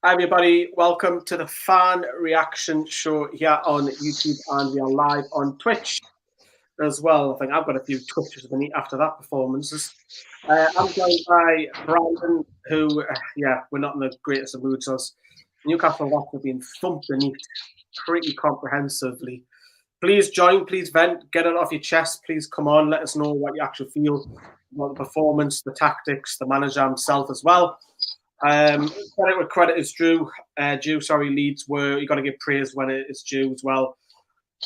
Hi everybody, welcome to the fan reaction show here on YouTube, and we are live on Twitch as well. I think I've got a few Twitches after that performances. I'm joined by Brandon, who, we're not in the greatest of moods. As Newcastle have been thumped beneath pretty comprehensively. Please join, please vent, get it off your chest. Please come on, let us know what you actually feel about the performance, the tactics, the manager himself as well. Credit where credit is due. Leeds were, you got to give praise when it is due as well.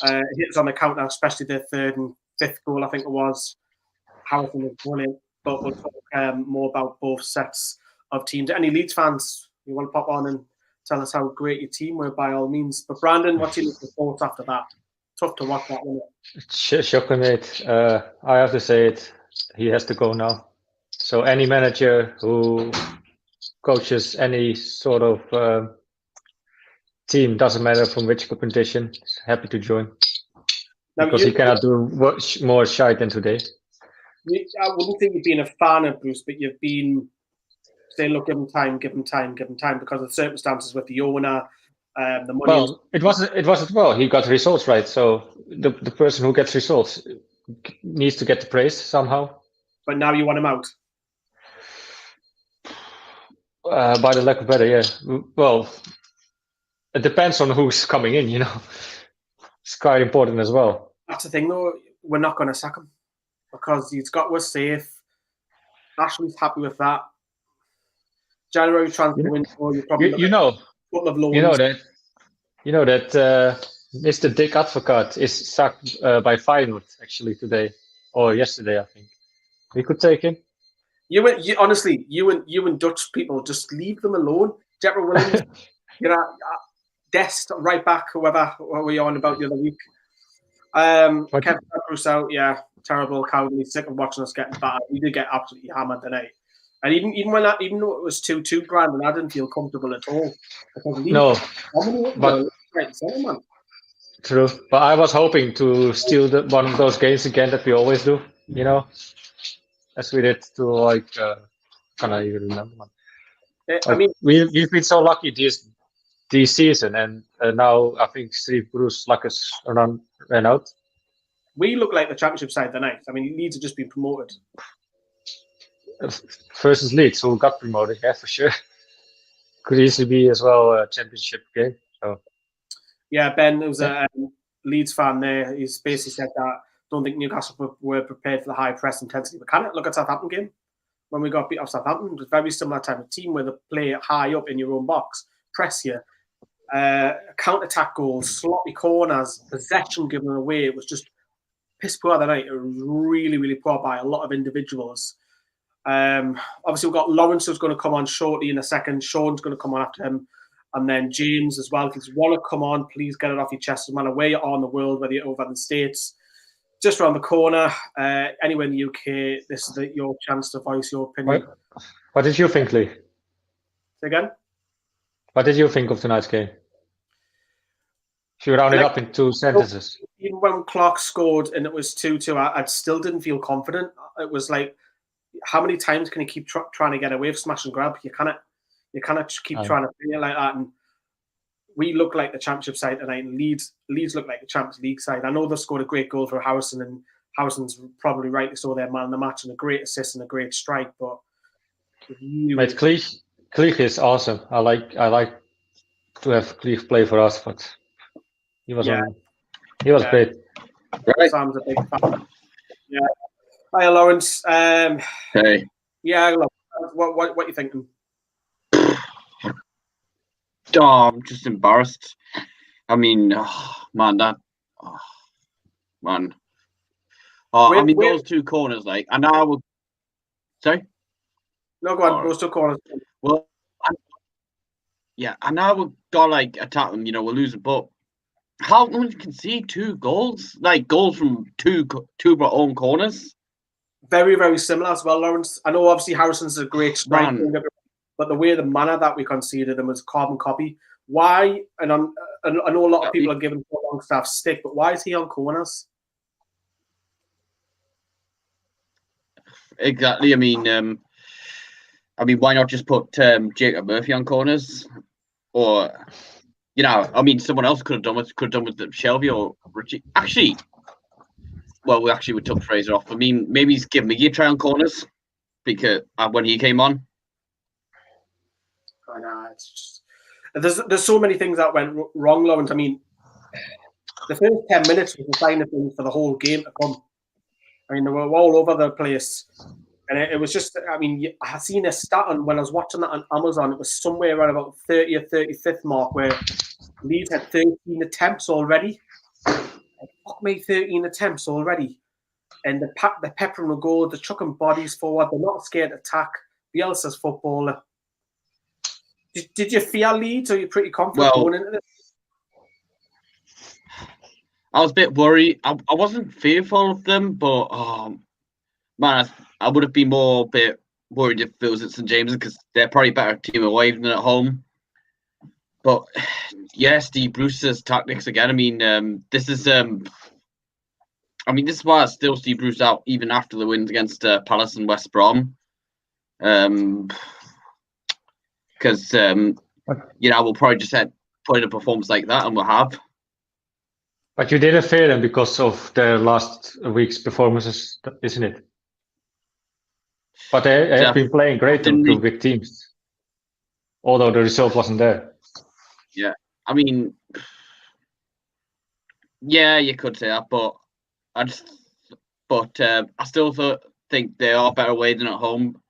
Hits on the counter, especially the third and fifth goal, I think it was. Harrison was brilliant, but we'll talk more about both sets of teams. Any Leeds fans, you want to pop on and tell us how great your team were, by all means. But Brandon, what's your thoughts after that? Tough to watch that, wasn't it? Shocking, mate. I have to say it. He has to go now. So any manager who coaches any sort of team, doesn't matter from which competition, is happy to join. Now, because he cannot do much more shite than today. I wouldn't think you've been a fan of Bruce, but you've been saying, look, give him time, because of the circumstances with the owner. The money. Well, it wasn't well. He got results right, so the person who gets results needs to get the praise somehow. But now you want him out. By the lack of better, yeah. Well, it depends on who's coming in. It's quite important as well. That's the thing, though. We're not going to sack him because we're safe. Ashley's happy with that. January transfer window. You know that Mr. Dick Advocaat is sacked by Feyenoord actually today or yesterday, I think. We could take him. Honestly, you and Dutch people, just leave them alone. Deborah Williams, Dest, right back, whoever we on about the other week. Kevin Bruce out, terrible, cowardly, sick of watching us getting battered. We did get absolutely hammered tonight. And even though it was 2-2 Brandon, I didn't feel comfortable at all. No, but true. But I was hoping to steal one of those games again that we always do, as we did to can I even remember, man? We've been so lucky this season, and now I think Steve Bruce luck has ran out. We look like the championship side tonight. Leeds have just been promoted. Versus Leeds, who got promoted, yeah, for sure. Could easily be as well a championship game. So. Yeah, Ben, who's a Leeds fan there, he's basically said that don't think Newcastle were prepared for the high press intensity. But can it look at Southampton game when we got beat off Southampton? It was a very similar type of team where they play high up in your own box, press you, counter-attack goals, sloppy corners, possession given away. It was just piss poor that night. It was really, really poor by a lot of individuals. Obviously, we've got Lawrence who's going to come on shortly in a second. Sean's going to come on after him. And then James as well. If you want to come on, please get it off your chest. No matter where you are in the world, whether you're over in the States, just around the corner, anywhere in the UK, this is your chance to voice your opinion. What did you think, Lee? Say again? What did you think of tonight's game? If you round it up in 2 sentences. Even when Clark scored and it was 2-2, I still didn't feel confident. It was like, how many times can you keep trying to get away with smash and grab? You cannot keep trying to play it like that. And we look like the championship side tonight, and Leeds look like the Champions League side. I know they scored a great goal for Harrison, and Harrison's probably rightly so their man in the match, and a great assist and a great strike. But mate, Cleef is awesome. I like to have Cleef play for us, but he was great. Right. Sam's a big fan. Yeah. Hi, Lawrence. Hey. Yeah, what you thinking? I'm just embarrassed. Man. Those two corners, and I will. Sorry. No, go on. Those two corners. Well, and now we've got attack them. We're losing, but how can we concede 2 goals? Goals from two of our own corners. Very, very similar as well, Lawrence. I know obviously Harrison's a great striker, but the manner that we conceded them was carbon copy. Why? And I know a lot of people are giving Longstaff stick, but why is he on corners? Exactly. Why not just put Jacob Murphy on corners? or I mean, someone else could have done with Shelby or Richie. Actually, we took Fraser off. I mean, maybe he's given Miggy a try on corners because when he came on. I know, it's just, there's so many things that went wrong, Lawrence. I mean, the first 10 minutes was the sign of things for the whole game to come. I mean, they were all over the place. And it was just, I mean, I had seen a stat on when I was watching that on Amazon. It was somewhere around about 30th, 35th mark where Leeds had 13 attempts already. Fuck me, 13 attempts already. And they're peppering the goal, they're chucking bodies forward, they're not scared to attack. Bielsa's footballer. Did you fear Leeds, or are you pretty confident going into this? I was a bit worried. I wasn't fearful of them, but man, I would have been more a bit worried if it was at St James's because they're probably a better team away than at home. But yeah, Steve Bruce's tactics again. I mean, this is why I still see Bruce out even after the wins against Palace and West Brom. Because we'll probably just put in a performance like that, and we'll have. But you didn't fear them because of their last week's performances, isn't it? But they have been playing great to big teams, although the result wasn't there. Yeah, I mean, yeah, you could say that, but I still think they are better away than at home.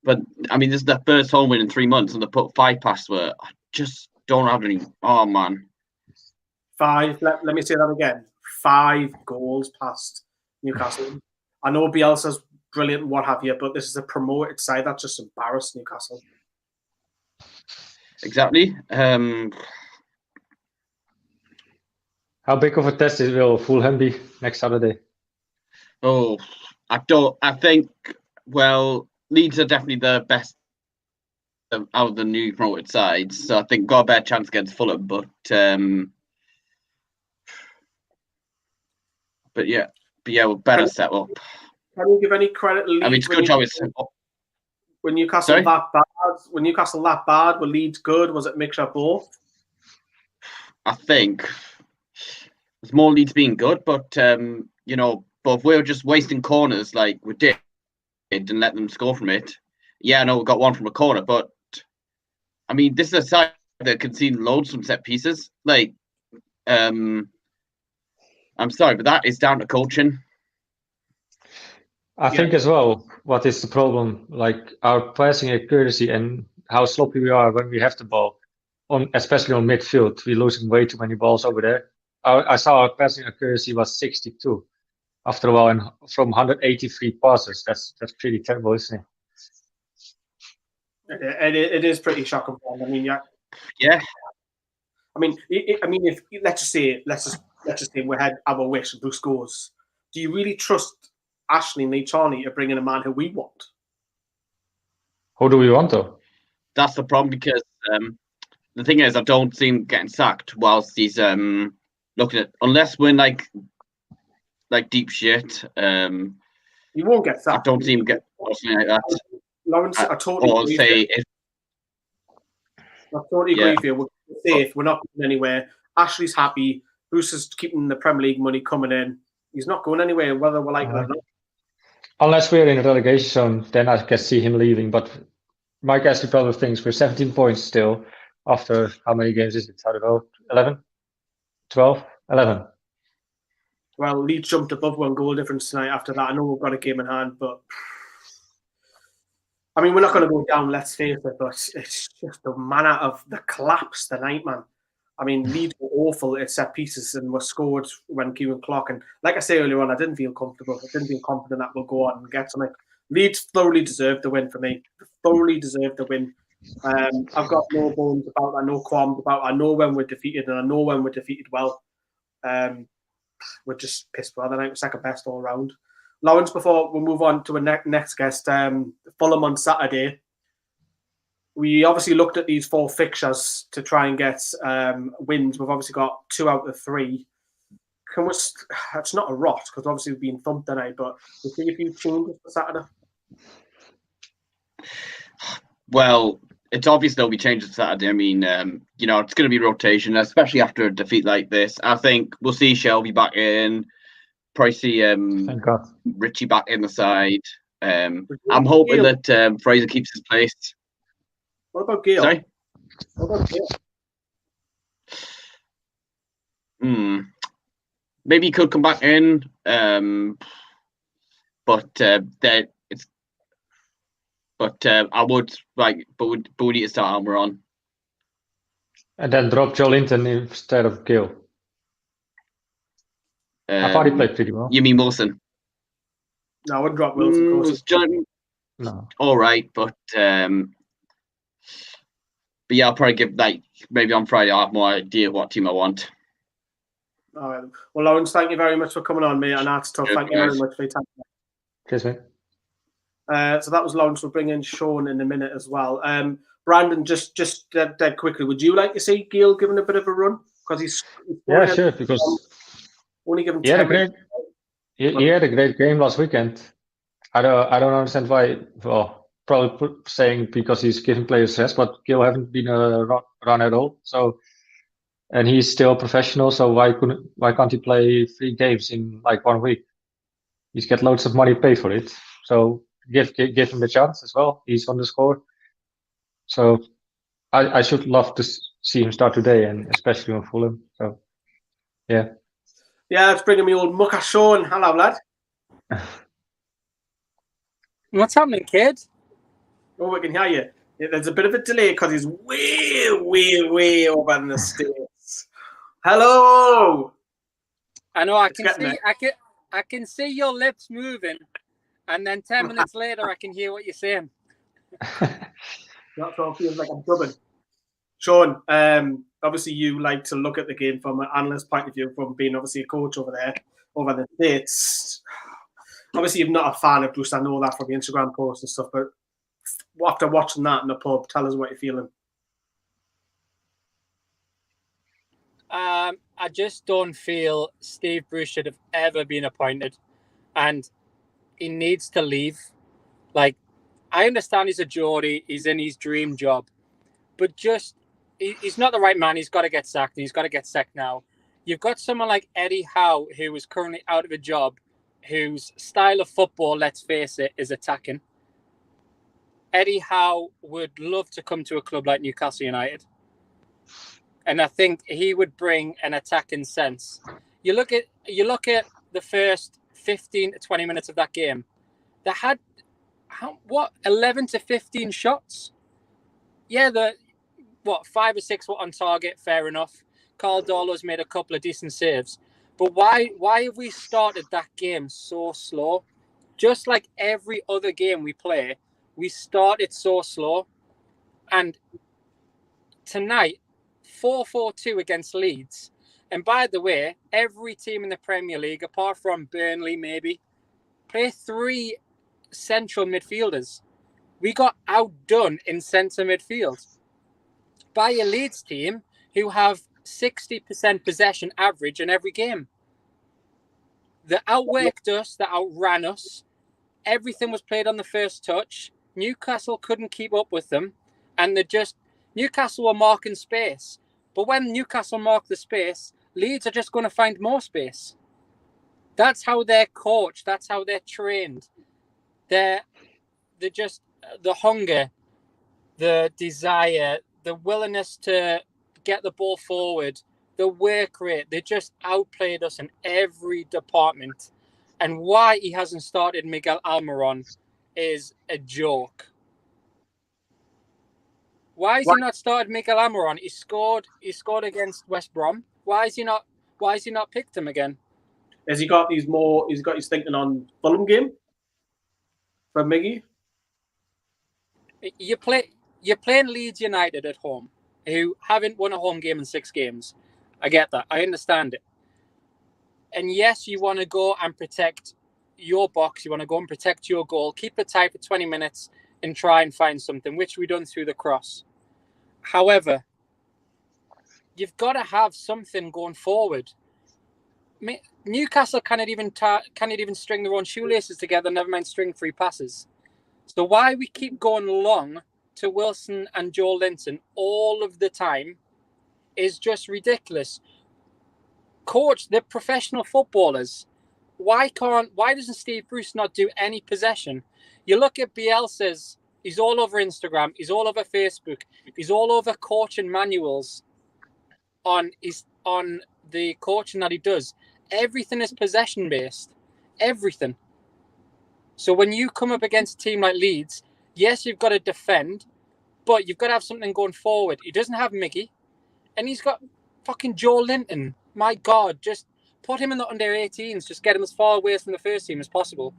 But I mean, this is their first home win in 3 months, and they put 5 past where I just don't have any. Oh man, 5. Let me say that again. 5 goals past Newcastle. I know Bielsa's brilliant, what have you, but this is a promoted side that just embarrassed Newcastle. Exactly. How big of a test will Fulham be next Saturday? Oh, I think. Well, Leeds are definitely the best out of the new promoted sides, so I think got a better chance against Fulham. But yeah, we're better set up. Can you give any credit to Leeds? I mean, it's a good job it's set up. When Newcastle that bad, were Leeds good? Was it a mixture of both? I think it's more Leeds being good, but but if we were just wasting corners like we did and let them score from it. Yeah, I know we got one from a corner, but I mean, this is a side that conceded loads from set pieces. Like, I'm sorry, but that is down to coaching. I think as well, what is the problem? Like our passing accuracy and how sloppy we are when we have the ball, especially on midfield. We're losing way too many balls over there. I saw our passing accuracy was 62 after a while, and from 183 passes. That's pretty terrible, isn't it? It is pretty shocking. I mean, yeah. I mean, if let's just say we had our wish and Bruce scores. Do you really trust Ashley and Lee Charney to bring in a man who we want? Who do we want though? That's the problem because the thing is, I don't see him getting sacked whilst he's looking at unless we're like deep shit. You won't get sacked. I don't see him get something like that. Lawrence, I totally agree. I totally agree with you. We're safe. We're not going anywhere. Ashley's happy. Bruce is keeping the Premier League money coming in. He's not going anywhere, whether we're like it or not. Unless we're in a relegation zone, then I can see him leaving. But my guess is probably things. We're 17 points still after how many games is it? I don't know, 11? 12? 11. Well, Leeds jumped above 1 goal difference tonight after that. I know we've got a game in hand, but I mean, we're not going to go down, let's face it, but it's just the manner of the collapse tonight, man. I mean, Leeds were awful at set pieces and were scored when Kieran Clark. And like I said earlier on, I didn't feel comfortable. I didn't feel confident that we'll go on and get something. Leeds thoroughly deserved the win for me. Thoroughly deserved the win. I've got no bones about that, no qualms about it. I know when we're defeated, and I know when we're defeated well. We're just pissed well tonight. We're second best all around. Lawrence, before we move on to a next guest, Fulham on Saturday. We obviously looked at these 4 fixtures to try and get wins. We've obviously got 2 out of 3. It's not a rot because obviously we've been thumped tonight, but we'll see a few changes for Saturday. Well, it's obvious there'll be changes Saturday. I mean, you know, it's going to be rotation, especially after a defeat like this. I think we'll see Shelby back in, probably see Thank God. Richie back in the side. I'm hoping that Fraser keeps his place. What about Gale? Sorry? What about Gale? Maybe he could come back in, but I would like, but we need to start Almiron. And then drop Joelinton instead of Gill. I thought he played pretty well. You mean Wilson? No, I wouldn't drop Wilson. Of course. No. All right, but yeah, I'll probably give maybe on Friday I'll have more idea what team I want. All right. Well, Lawrence, thank you very much for coming on, mate, and that's tough. Thank you very much for your time. Cheers, mate. So that was Lawrence. We'll bring in Sean in a minute as well. Brandon, just dead quickly, would you like to see Gale given a bit of a run? Because he's sure. Because only given he had a great game last weekend. I don't understand why. Well, probably saying because he's giving players rest, but Gale haven't been a run at all. So, and he's still a professional. So why can't he play 3 games in like 1 week? He's got loads of money paid for it. So give him the chance as well. He's on the score. So I should love to see him start today, and especially on Fulham. So yeah. Yeah, let's bring him the old mucker Sean. Hello, lad. What's happening, kid? Oh, we can hear you. Yeah, there's a bit of a delay because he's way over in the States. Hello. I know. I can see your lips moving, and then 10 minutes later, I can hear what you're saying. That's all feels like I'm dubbing. Sean, obviously you like to look at the game from an analyst point of view, from being obviously a coach over there, over the States. Obviously, you're not a fan of Bruce. I know that from the Instagram posts and stuff. But after watching that in the pub, tell us what you're feeling. I just don't feel Steve Bruce should have ever been appointed, and he needs to leave. Like, I understand he's a Geordie, he's in his dream job, but he's not the right man. He's got to get sacked, and he's got to get sacked now. You've got someone like Eddie Howe, who is currently out of a job, whose style of football, let's face it, is attacking. Eddie Howe would love to come to a club like Newcastle United. And I think he would bring an attacking sense. You look at the first 15 to 20 minutes of that game. They had 11 to 15 shots. Yeah, 5 or 6 were on target, fair enough. Carl Dorlo's made a couple of decent saves. But why have we started that game so slow? Just like every other game we play, we started so slow. And tonight, 4-4-2 against Leeds. And by the way, every team in the Premier League, apart from Burnley maybe, play 3 central midfielders. We got outdone in centre midfield by a Leeds team who have 60% possession average in every game. They outworked us, they outran us. Everything was played on the first touch. Newcastle couldn't keep up with them, and Newcastle were marking space. But when Newcastle mark the space, Leeds are just going to find more space. That's how they're coached. That's how they're trained. They're just the hunger, the desire, the willingness to get the ball forward, the work rate. They just outplayed us in every department. And why he hasn't started Miguel Almiron is a joke. Why has he not started Miguel Almiron? He scored against West Brom. Why has he not picked him again? Has he got his thinking on Fulham game for Miggy? You're playing Leeds United at home, who haven't won a home game in 6 games. I get that. I understand it. And yes, you want to go and protect your box. You want to go and protect your goal. Keep it tight for 20 minutes and try and find something, which we done through the cross. However, you've got to have something going forward. Newcastle cannot even string their own shoelaces together, never mind string 3 passes. So why we keep going long to Wilson and Joelinton all of the time is just ridiculous. Coach, they're professional footballers. Why doesn't Steve Bruce not do any possession? You look at Bielsa's, he's all over Instagram, he's all over Facebook, he's all over coaching manuals on the coaching that he does. Everything is possession based. Everything. So when you come up against a team like Leeds, yes, you've got to defend, but you've got to have something going forward. He doesn't have Miggy, and he's got fucking Joelinton. My God, just put him in the under-18s. Just get him as far away from the first team as possible.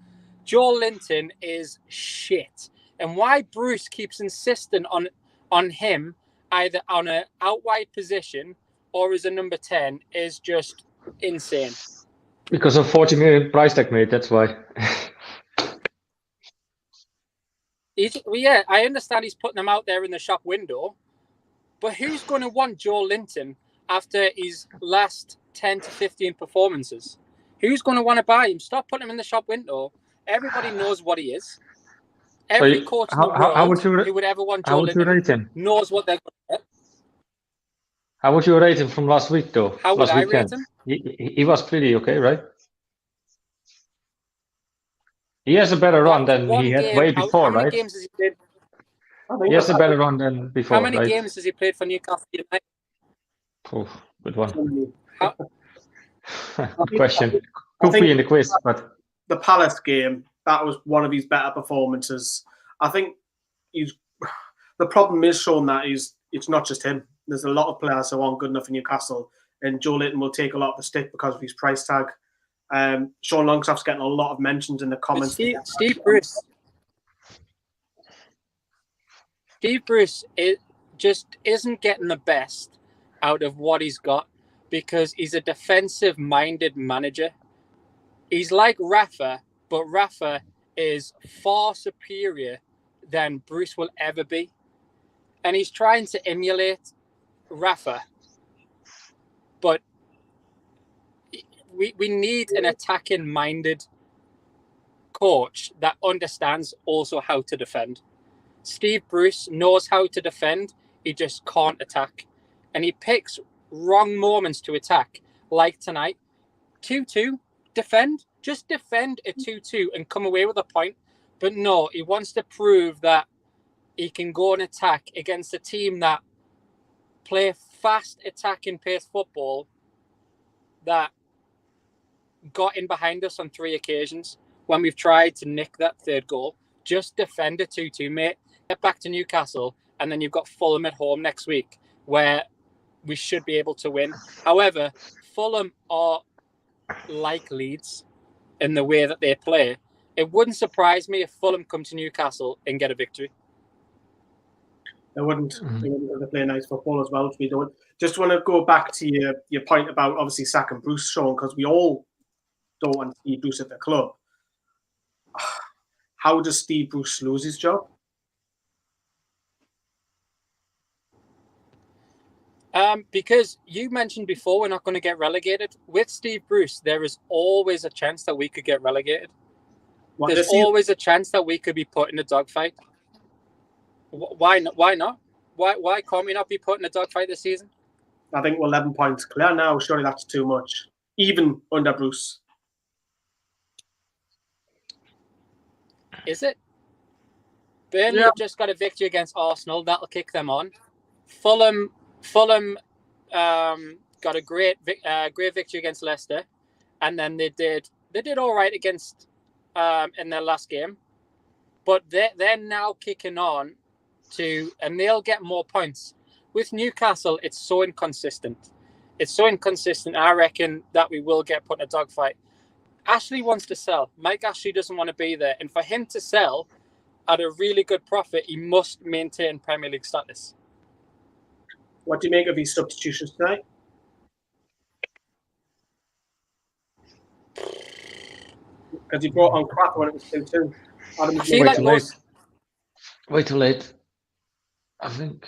Joelinton is shit. And why Bruce keeps insisting on him either on an out wide position or as a number 10 is just insane. Because of 40 million price tag, mate. That's why. Yeah, I understand he's putting them out there in the shop window, but who's going to want Joelinton after his last 10 to 15 performances? Who's going to want to buy him? Stop putting him in the shop window. Everybody knows what he is. Every coach in the world who would ever want Joelinton knows what they're going to get. How would you rate him from last week, though? How would I rate him? He was pretty okay, right? He has a better run than he had way before, right? How many games has he played? He has a better run than before, How many games has he played for Newcastle United? Oh, good one. Good question. Could be in the quiz, but the Palace game, that was one of his better performances. I think the problem is, Sean, that it's not just him. There's a lot of players who aren't good enough for Newcastle, and Joelinton will take a lot of the stick because of his price tag. Sean Longstaff's getting a lot of mentions in the comments. Steve Bruce just isn't getting the best out of what he's got because he's a defensive-minded manager. He's like Rafa, but Rafa is far superior than Bruce will ever be. And he's trying to emulate Rafa. But we need an attacking-minded coach that understands also how to defend. Steve Bruce knows how to defend. He just can't attack. And he picks wrong moments to attack. Like tonight, 2-2, defend. Just defend a 2-2 and come away with a point. But no, he wants to prove that he can go and attack against a team that play fast attacking pace football that got in behind us on 3 occasions when we've tried to nick that third goal. Just defend a 2-2, mate. Get back to Newcastle, and then you've got Fulham at home next week, where we should be able to win. However, Fulham are like Leeds in the way that they play. It wouldn't surprise me if Fulham come to Newcastle and get a victory. They wouldn't. They wouldn't play nice football as well, which we don't. Just want to go back to your point about obviously sacking Bruce, Sean, because we all don't want Steve Bruce at the club. How does Steve Bruce lose his job? Because you mentioned before we're not going to get relegated. With Steve Bruce, there is always a chance that we could get relegated. There's always a chance that we could be put in a dogfight. Why not? Why can't we not be put in a dogfight this season? I think we're 11 points clear now. Surely that's too much, even under Bruce. Is it? Burnley have just got a victory against Arsenal. That'll kick them on. Fulham got a great victory against Leicester, and then they did all right against in their last game, but they're now kicking on and they'll get more points. With Newcastle, it's so inconsistent. I reckon that we will get put in a dogfight. Ashley wants to sell. Mike Ashley doesn't want to be there, and for him to sell at a really good profit, he must maintain Premier League status. What do you make of his substitutions tonight? Because he brought on Crack when it was 2-2. Way too late. I think.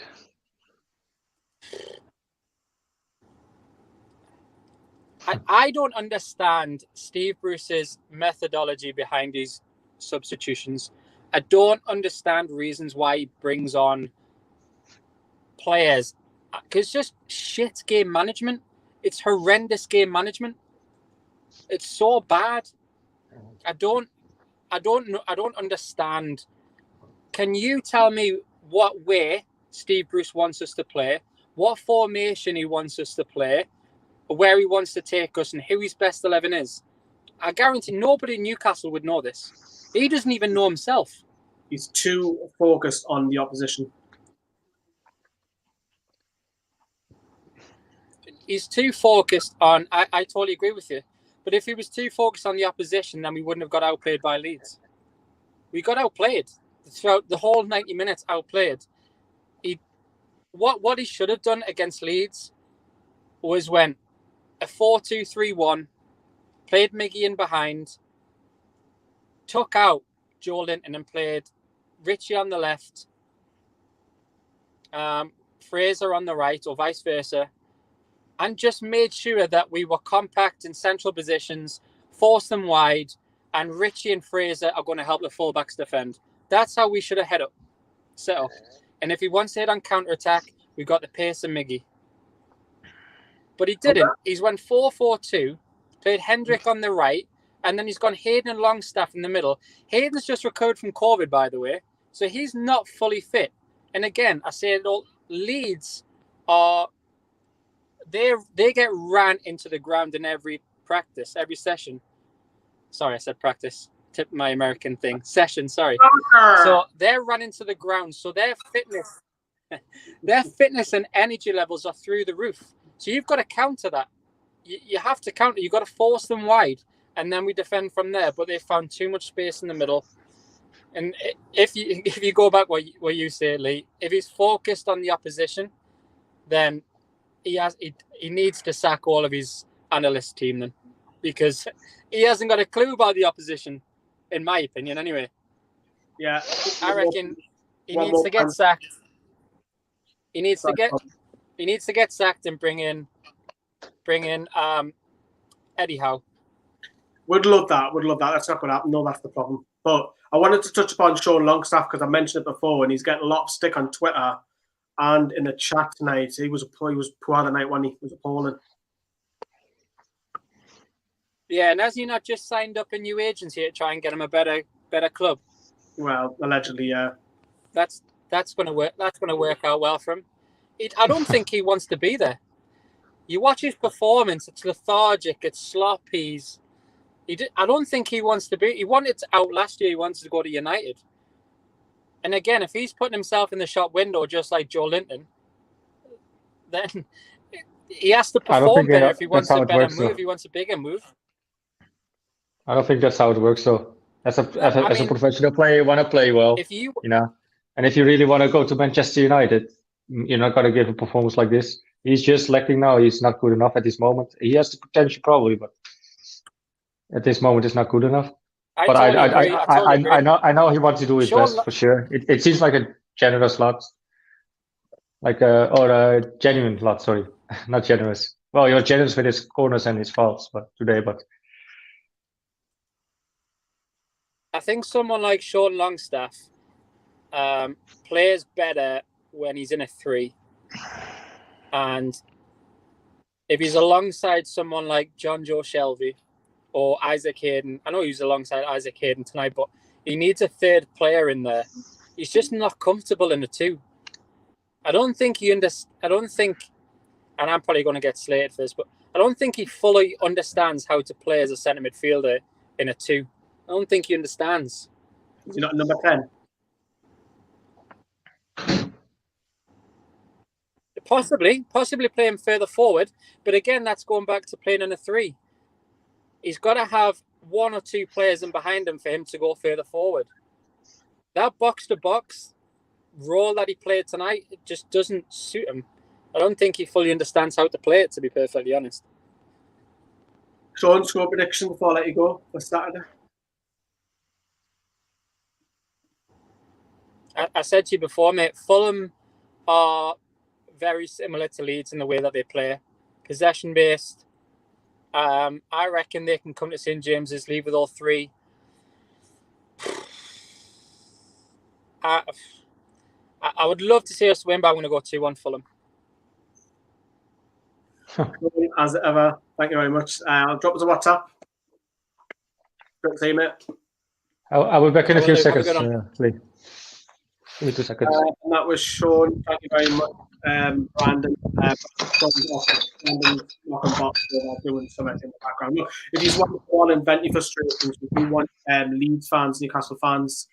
I don't understand Steve Bruce's methodology behind these substitutions. I don't understand reasons why he brings on players, because it's just shit game management. It's horrendous game management. It's so bad. I don't understand. Can you tell me what way Steve Bruce wants us to play, what formation he wants us to play, where he wants to take us, and who his best 11 is? I guarantee nobody in Newcastle would know this. He doesn't even know himself. He's too focused on the opposition. He's too focused on... I totally agree with you. But if he was too focused on the opposition, then we wouldn't have got outplayed by Leeds. We got outplayed. Throughout the whole 90 minutes, outplayed. What he should have done against Leeds was went a 4-2-3-1, played Miggy in behind, took out Joelinton and played Richie on the left, Fraser on the right, or vice versa, and just made sure that we were compact in central positions, forced them wide, and Richie and Fraser are going to help the fullbacks defend. That's how we should have set up. And if he wants to hit on counter-attack, we got the pace of Miggy. But he didn't. He's went 4-4-2, played Hendrick on the right, and then he's gone Hayden and Longstaff in the middle. Hayden's just recovered from COVID, by the way, so he's not fully fit. And again, I say it all, Leeds are... They get ran into the ground in every practice, every session. Sorry, I said practice. Tip my American thing. Session, sorry. So they're run into the ground. So their fitness and energy levels are through the roof. So you've got to counter that. You have to counter. You've got to force them wide, and then we defend from there. But they found too much space in the middle. And if you go back what you say, Lee, if he's focused on the opposition, then he needs to sack all of his analyst team then, because he hasn't got a clue about the opposition, in my opinion, anyway. Yeah, I reckon he needs to get sacked. He needs to get sacked and bring in Eddie Howe. Would love that. That's not going to happen. No, that's the problem. But I wanted to touch upon Sean Longstaff because I mentioned it before, and he's getting a lot of stick on Twitter and in the chat tonight. He was poor the night when he was appalling. Yeah, and has he not just signed up a new agency to try and get him a better club? Well, allegedly, yeah. That's going to work. That's going to work out well for him. I don't think he wants to be there. You watch his performance; it's lethargic, it's sloppy. I don't think he wants to be. He wanted out last year. He wanted to go to United. And again, if he's putting himself in the shop window just like Joelinton, then he has to perform better if he wants a better move. If he wants a bigger move. I don't think that's how it works, though. As a professional player, you want to play well, you know. And if you really want to go to Manchester United, you're not going to give a performance like this. He's just lacking now. He's not good enough at this moment. He has the potential probably, but at this moment, it's not good enough. I know he wants to do his best for sure. It seems like a generous lot, or a genuine lot. Sorry, not generous. Well, you're generous with his corners and his faults, but I think someone like Sean Longstaff plays better when he's in a 3. And if he's alongside someone like John Joe Shelby or Isaac Hayden, I know he's alongside Isaac Hayden tonight, but he needs a third player in there. He's just not comfortable in a 2. I don't think, and I'm probably going to get slated for this, but I don't think he fully understands how to play as a centre midfielder in a 2. I don't think he understands. Is he not number 10? Possibly play him further forward, but again, that's going back to playing in a 3. He's got to have 1 or 2 players in behind him for him to go further forward. That box-to-box role that he played tonight, it just doesn't suit him. I don't think he fully understands how to play it, to be perfectly honest. Sean, score prediction before I let you go for Saturday. I said to you before, mate, Fulham are very similar to Leeds in the way that they play. Possession-based. I reckon they can come to St. James's, leave with all 3. I would love to see us win, but I'm going to go 2-1 Fulham. As ever, thank you very much. I'll drop us a WhatsApp. Good to see you, mate. I'll be back in a few Have a seconds. good one. Lee. Give me 2 seconds. And that was Sean. Thank you very much, Brandon. Brandon doing something in the background. Look, if you want to go on and vent your frustrations, if you want Leeds fans, Newcastle fans,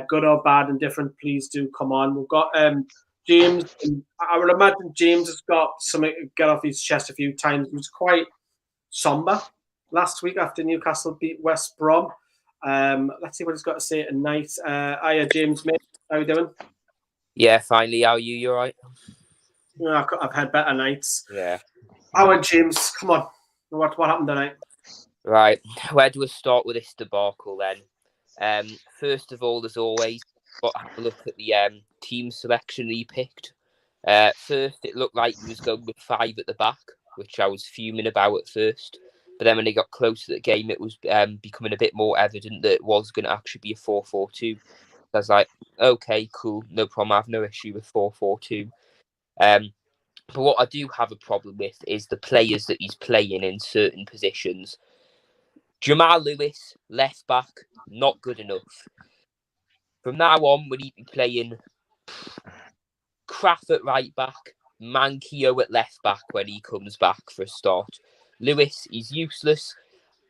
good or bad and different, please do come on. We've got James. I would imagine James has got something to get off his chest a few times. He was quite somber last week after Newcastle beat West Brom. Let's see what he's got to say tonight. Hiya, James, mate. How you doing? Yeah, finally. How are you? You all right? Yeah, I've had better nights. Yeah. Howard, James, come on. What happened tonight? Right. Where do we start with this debacle then? First of all, as always, have a look at the team selection he picked. First, it looked like he was going with 5 at the back, which I was fuming about at first. But then when he got closer to the game, it was becoming a bit more evident that it was going to actually be a 4-4-2. I was like, okay, cool, no problem. I have no issue with 4-4-2. But what I do have a problem with is the players that he's playing in certain positions. Jamal Lewis, left back, not good enough. From now on, we need to be playing Kraft at right back, Manquillo at left back when he comes back for a start. Lewis, he's useless.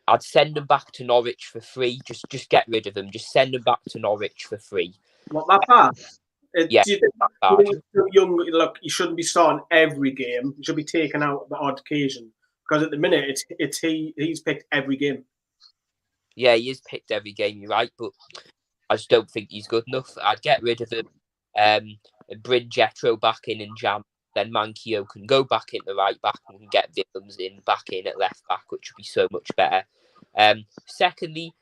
I'd send him back to Norwich for free. Just get rid of him. Just send him back to Norwich for free. Not that bad. Yeah, do you think bad. You're young, look, you shouldn't be starting every game. You should be taken out the odd occasion. Because at the minute, he's picked every game. Yeah, he has picked every game, you're right, but I just don't think he's good enough. I'd get rid of him and bring Jetro back in and Jam. Then Manquillo can go back into right back and get Willems back in at left back, which would be so much better. Secondly,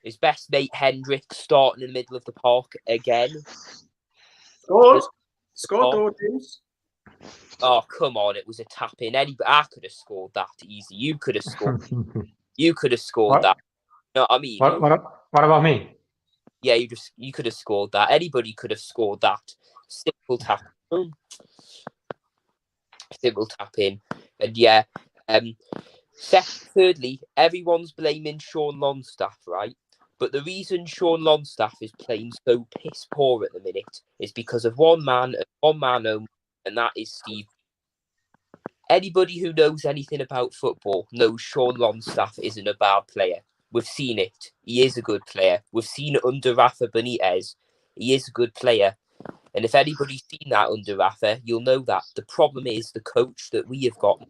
his best mate Hendrick starting in the middle of the park again. Scored, James. Oh, come on. It was a tap in. I could have scored that easy. You could have scored. You could have scored that. You know what I mean? What about me? Yeah, you could have scored that. Anybody could have scored that. Simple tap. Simple tap in. And yeah. Thirdly, everyone's blaming Sean Longstaff, right? But the reason Sean Longstaff is playing so piss poor at the minute is because of one man only, and that is Steve. Anybody who knows anything about football knows Sean Longstaff isn't a bad player. We've seen it. He is a good player. We've seen it under Rafa Benitez. He is a good player. And if anybody's seen that under Rafa, you'll know that. The problem is the coach that we have got.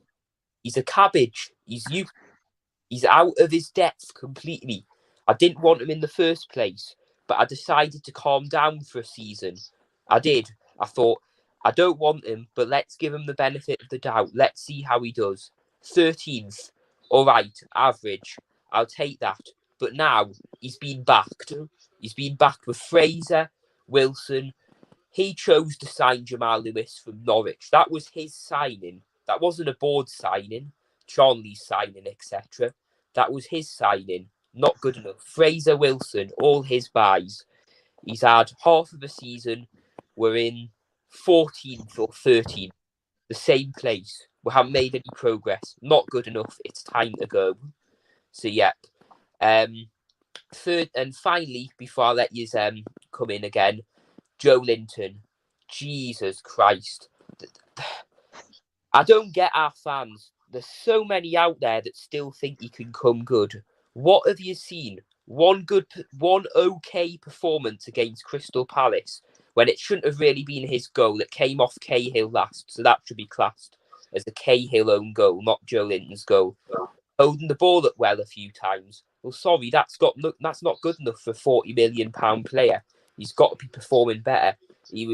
He's a cabbage. He's out of his depth completely. I didn't want him in the first place, but I decided to calm down for a season. I did. I thought, I don't want him, but let's give him the benefit of the doubt. Let's see how he does. 13th. All right, average. I'll take that. But now he's been backed. He's been backed with Fraser, Wilson. He chose to sign Jamal Lewis from Norwich. That was his signing. That wasn't a board signing, Charlie's signing, etc. That was his signing. Not good enough. Fraser, Wilson, all his buys. He's had half of a season. We're in 14th or 13th. The same place. We haven't made any progress. Not good enough. It's time to go. So, yep. Third and finally, before I let you come in again, Joelinton. Jesus Christ. I don't get our fans. There's so many out there that still think he can come good. What have you seen? One okay performance against Crystal Palace when it shouldn't have really been his goal. It came off Cahill last, so that should be classed as a Cahill own goal, not Joelinton's goal. Holding the ball up well a few times. Well, sorry, that's not good enough for a £40 million player. He's got to be performing better. He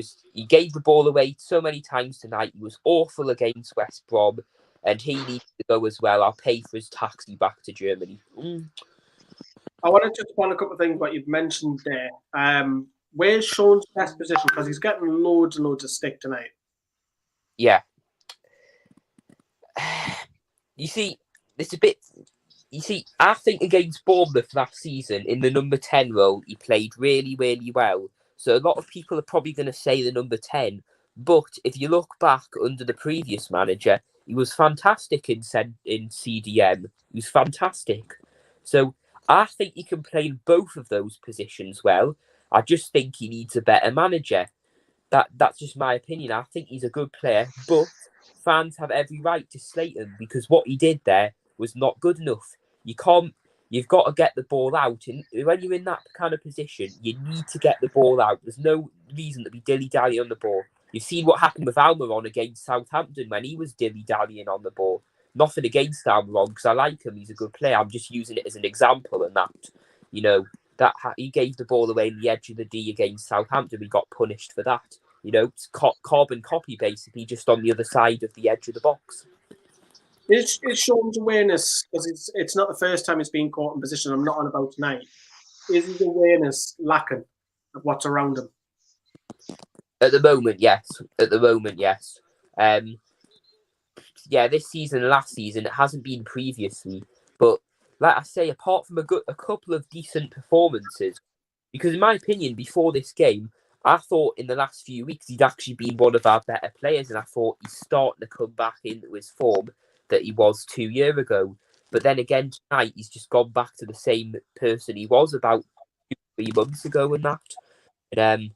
gave the ball away so many times tonight. He was awful against West Brom, and he needs to go as well. I'll pay for his taxi back to Germany. I want to just point a couple of things what you've mentioned there. Where's Sean's best position? Because he's getting loads and loads of stick tonight. Yeah. You see, it's a bit You see, I think against Bournemouth last season in the number 10 role, he played really, really well. So a lot of people are probably going to say the number 10. But if you look back under the previous manager, he was fantastic in CDM. He was fantastic. So I think he can play in both of those positions well. I just think he needs a better manager. That's just my opinion. I think he's a good player, but fans have every right to slate him because what he did there was not good enough. You've got to get the ball out. And when you're in that kind of position, you need to get the ball out. There's no reason to be dilly-dally on the ball. You've seen what happened with Almiron against Southampton when he was dilly-dallying on the ball. Nothing against Almiron because I like him. He's a good player. I'm just using it as an example and that he gave the ball away in the edge of the D against Southampton. We got punished for that. It's carbon copy basically, just on the other side of the edge of the box. Is Sean's awareness, because it's not the first time he's been caught in position, I'm not on about tonight, is his awareness lacking of what's around him? At the moment, yes. This season and last season, it hasn't been previously. But like I say, apart from a couple of decent performances, because in my opinion, before this game, I thought in the last few weeks he'd actually been one of our better players, and I thought he's starting to come back into his form that he was 2 years ago. But then again, tonight he's just gone back to the same person he was about 3 months ago and that. And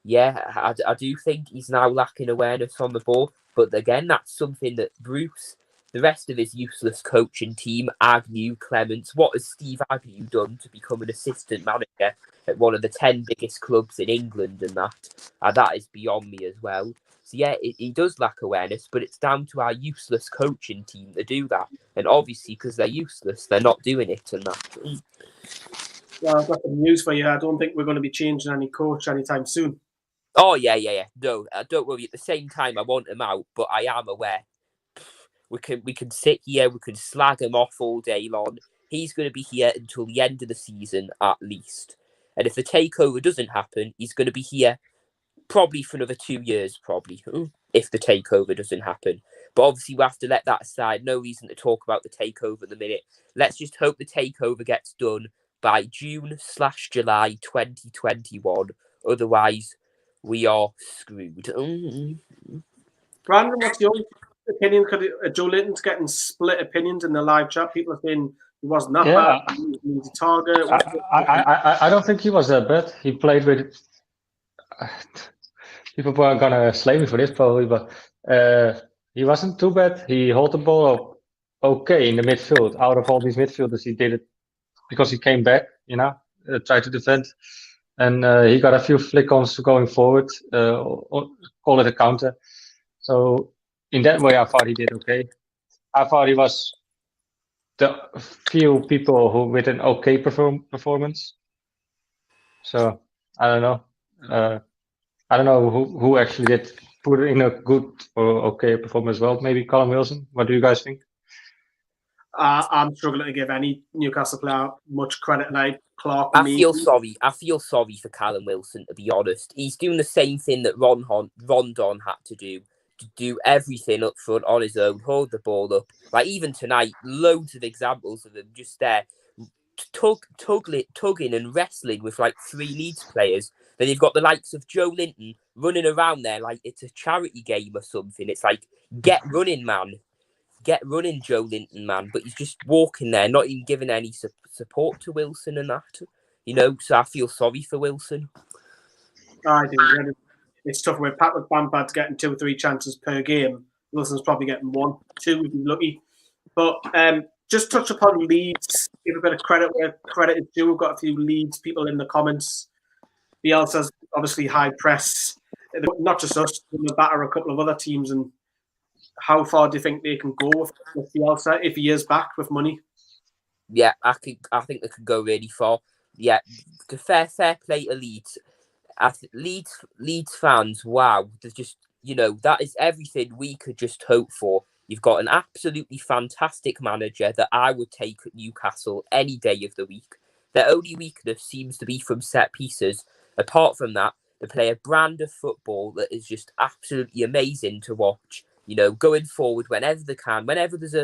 I do think he's now lacking awareness on the ball. But again, that's something that Bruce, the rest of his useless coaching team, Agnew, Clements, what has Steve Agnew done to become an assistant manager at one of the 10 biggest clubs in England and that? That is beyond me as well. So yeah, he does lack awareness, but it's down to our useless coaching team to do that. And obviously, because they're useless, they're not doing it and that. Well, I've got some news for you. I don't think we're going to be changing any coach anytime soon. Oh, yeah. No, don't worry. At the same time, I want him out, but I am aware. We can sit here, we can slag him off all day long. He's going to be here until the end of the season, at least. And if the takeover doesn't happen, he's going to be here probably for another 2 years, if the takeover doesn't happen. But obviously, we have to let that aside. No reason to talk about the takeover at the minute. Let's just hope the takeover gets done by June/July 2021. Otherwise, we are screwed. Brandon, what's your opinion? Because Joelinton's getting split opinions in the live chat. People are saying he wasn't that bad. He was a target. I don't think he was that bad. He played with... People are going to slay me for this probably, but he wasn't too bad. He held the ball up okay in the midfield. Out of all these midfielders, he did it because he came back, tried to defend. And he got a few flick-ons going forward, or call it a counter. So in that way, I thought he did okay. I thought he was the few people who with an okay performance. So I don't know. I don't know who actually did put in a good or okay performance as well. Maybe Callum Wilson. What do you guys think? I'm struggling to give any Newcastle player much credit. Like Clark, I feel sorry for Callum Wilson, to be honest. He's doing the same thing that Rondon had to do everything up front on his own, hold the ball up. Like even tonight, loads of examples of him just there, tugging and wrestling with like 3 Leeds players. Then you've got the likes of Joelinton running around there like it's a charity game or something. It's like, get running, man. Get running, Joelinton, man. But he's just walking there, not even giving any support to Wilson and that. So I feel sorry for Wilson. I do. It's tough. We're packed with Bamford's getting 2 or 3 chances per game. Wilson's probably getting 1, 2 if he's lucky. But just touch upon Leeds. Give a bit of credit where credit is due. We've got a few Leeds people in the comments. Bielsa's obviously high press. Not just us, we'll batter a couple of other teams. And how far do you think they can go with Bielsa if he is back with money? Yeah, I think they could go really far. Yeah, the fair play to Leeds. Leeds fans, wow, there's just that is everything we could just hope for. You've got an absolutely fantastic manager that I would take at Newcastle any day of the week. Their only weakness seems to be from set pieces. Apart from that, they play a brand of football that is just absolutely amazing to watch. Going forward whenever they can, whenever there's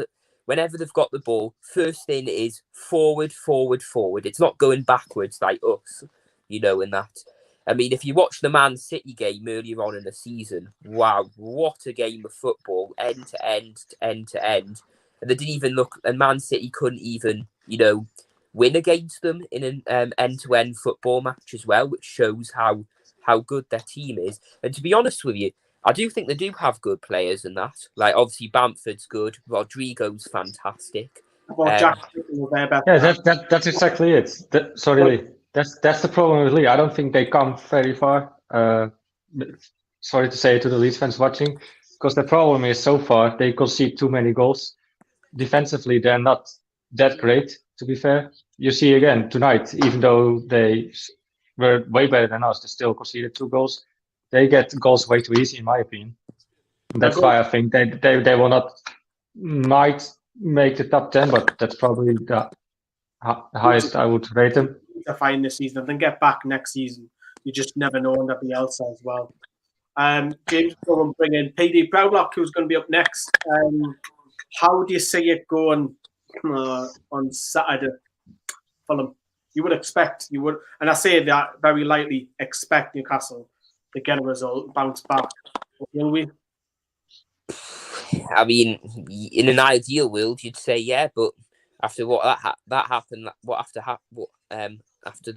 whenever they've got the ball, first thing is forward, forward, forward. It's not going backwards like us, in that. I mean, if you watch the Man City game earlier on in the season, wow, what a game of football, end to end, end to end. And they didn't even look, and Man City couldn't even, win against them in an end-to-end football match as well, which shows how good their team is. And to be honest with you, I do think they do have good players in that. Like, obviously, Bamford's good. Rodrigo's fantastic. Well, Jack was there better. Yeah, that's exactly it. Sorry, Lee. That's the problem with Lee. I don't think they come very far. Sorry to say to the Leeds fans watching, because the problem is so far they concede too many goals. Defensively, they're not that great, to be fair. You see again tonight, even though they were way better than us, they still conceded 2 goals. They get goals way too easy, in my opinion. And that's why I think they will not, might make the top 10, but that's probably the highest I would rate them. To find this season and then get back next season. You just never know on the Bielsa as well. James, go and bring in PD Proudlock, who's going to be up next. How do you see it going on Saturday, Fulham? You would, and I say that very lightly, expect Newcastle to get a result, bounce back. Will we? I mean, in an ideal world, you'd say yeah, but after what that happened, after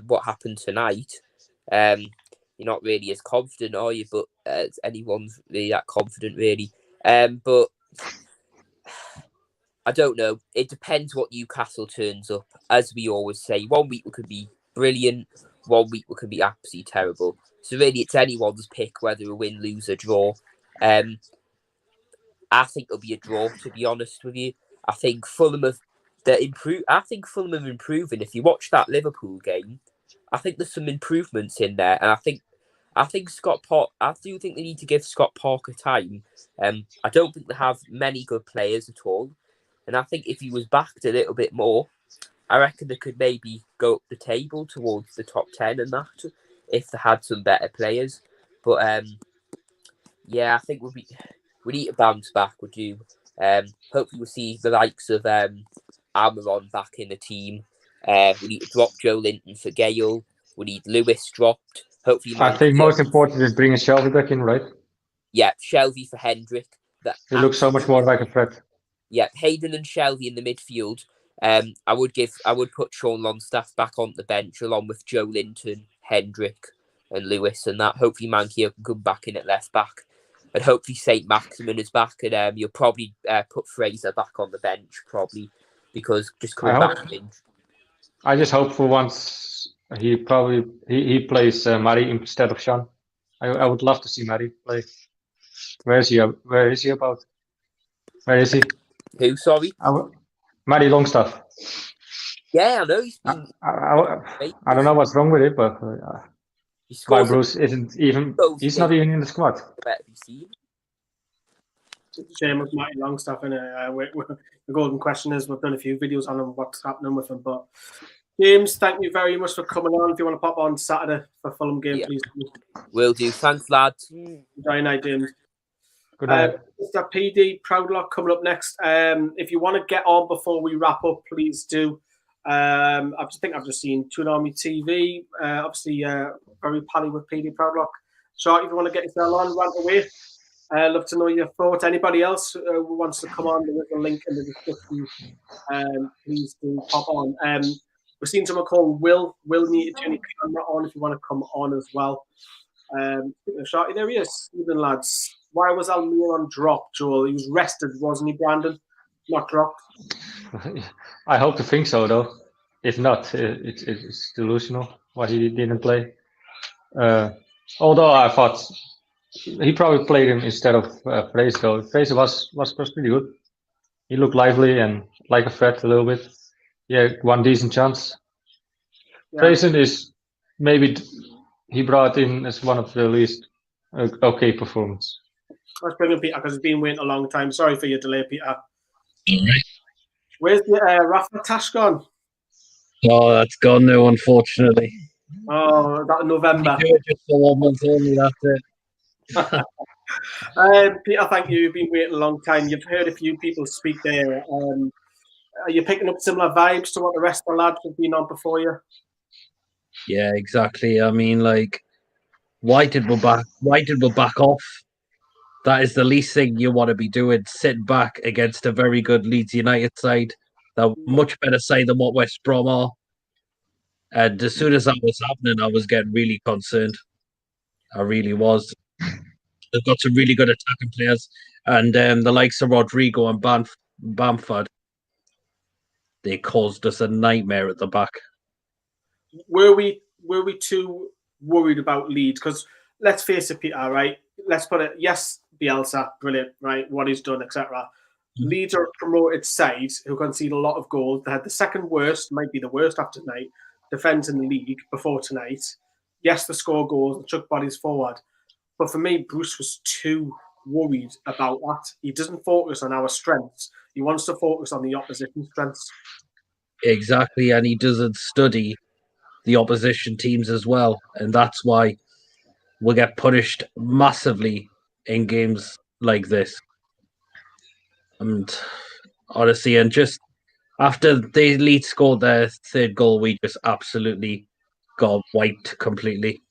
what happened tonight, you're not really as confident, are you? But anyone's really that confident, really. But I don't know. It depends what Newcastle turns up. As we always say, 1 week we could be brilliant, 1 week we could be absolutely terrible. So really, it's anyone's pick whether a win, lose, or draw. I think it'll be a draw, to be honest with you. I think Fulham have improving. If you watch that Liverpool game, I think there's some improvements in there, and I think Scott Park. I do think they need to give Scott Parker time. I don't think they have many good players at all, and I think if he was backed a little bit more, I reckon they could maybe go up the table towards the top 10 and that if they had some better players. But yeah, I think we need to bounce back. Would you? Hopefully, we'll see the likes of Almiron back in the team. We need to drop Joelinton for Gale. We need Lewis dropped. Hopefully, I think most important is bringing Shelby back in, right? Yeah, Shelby for Hendrick. He looks so much more like a threat. Yeah, Hayden and Shelby in the midfield. I would put Sean Longstaff back on the bench along with Joelinton, Hendrick, and Lewis, and that. Hopefully, Mankier can come back in at left back. And hopefully Saint-Maximin is back, and you'll probably put Fraser back on the bench, probably, because just coming back in. I just hope for once he plays Mari instead of Sean. I would love to see Mari play. Where is he about? Where is he? Who, sorry? Mari Longstaff. Yeah, I know. He's been... I don't know what's wrong with it, but... Why Bruce isn't even... He's not even in the squad. Shame with Matty Longstaff, and the golden question is, we've done a few videos on him, what's happening with him. But James, thank you very much for coming on. If you want to pop on Saturday for Fulham game, please. Will do. Thanks, lads. Very nice, James. Good night. Mr. PD Proudlock coming up next. If you want to get on before we wrap up, please do. I think I've just seen Toon Army TV. Obviously, very pally with PD Proudlock. So if you want to get yourself on, rant away. I'd love to know your thoughts. Anybody else who wants to come on, there is a link in the description. Please do pop on. We've seen someone called Will. Will need to turn your camera on if you want to come on as well. Shorty, there he is. Evening, lads. Why was Almiron dropped, Joel? He was rested, wasn't he, Brandon? Not dropped. I hope to think so, though. If not, it's delusional why he didn't play. Although I thought he probably played him instead of Fraser, though. Fraser was pretty good. He looked lively and like a threat a little bit. Yeah, one decent chance. Yeah. Fraser is maybe he brought in as one of the least okay performance. Let's bring in Peter because he's been waiting a long time. Sorry for your delay, Peter. All right. Where's the Rafa Tash gone? Oh, that's gone now, unfortunately. Oh, that November. Just for 1 month only, that's it. Peter, thank you. You've been waiting a long time. You've heard a few people speak there. Are you picking up similar vibes to what the rest of the lads have been on before you? Yeah, exactly. I mean, like, why did we back off? That is the least thing you want to be doing. Sitting back against a very good Leeds United side, the much better side than what West Brom are. And as soon as that was happening, I was getting really concerned. I really was. They've got some really good attacking players, and the likes of Rodrigo and Bamford, they caused us a nightmare at the back. Were we too worried about Leeds? Because let's face it, Peter, right? Let's put it, yes, Bielsa, brilliant, right? What he's done, etc. Leeds are a promoted side who concede a lot of goals. They had the second worst, might be the worst after tonight, defence in the league before tonight. Yes, they score goals, they chuck bodies forward. But for me, Bruce was too worried about that. He doesn't focus on our strengths. He wants to focus on the opposition's strengths. Exactly, and he doesn't study the opposition teams as well. And that's why we'll get punished massively in games like this. And honestly, and just after the Leeds scored their third goal, we just absolutely got wiped completely.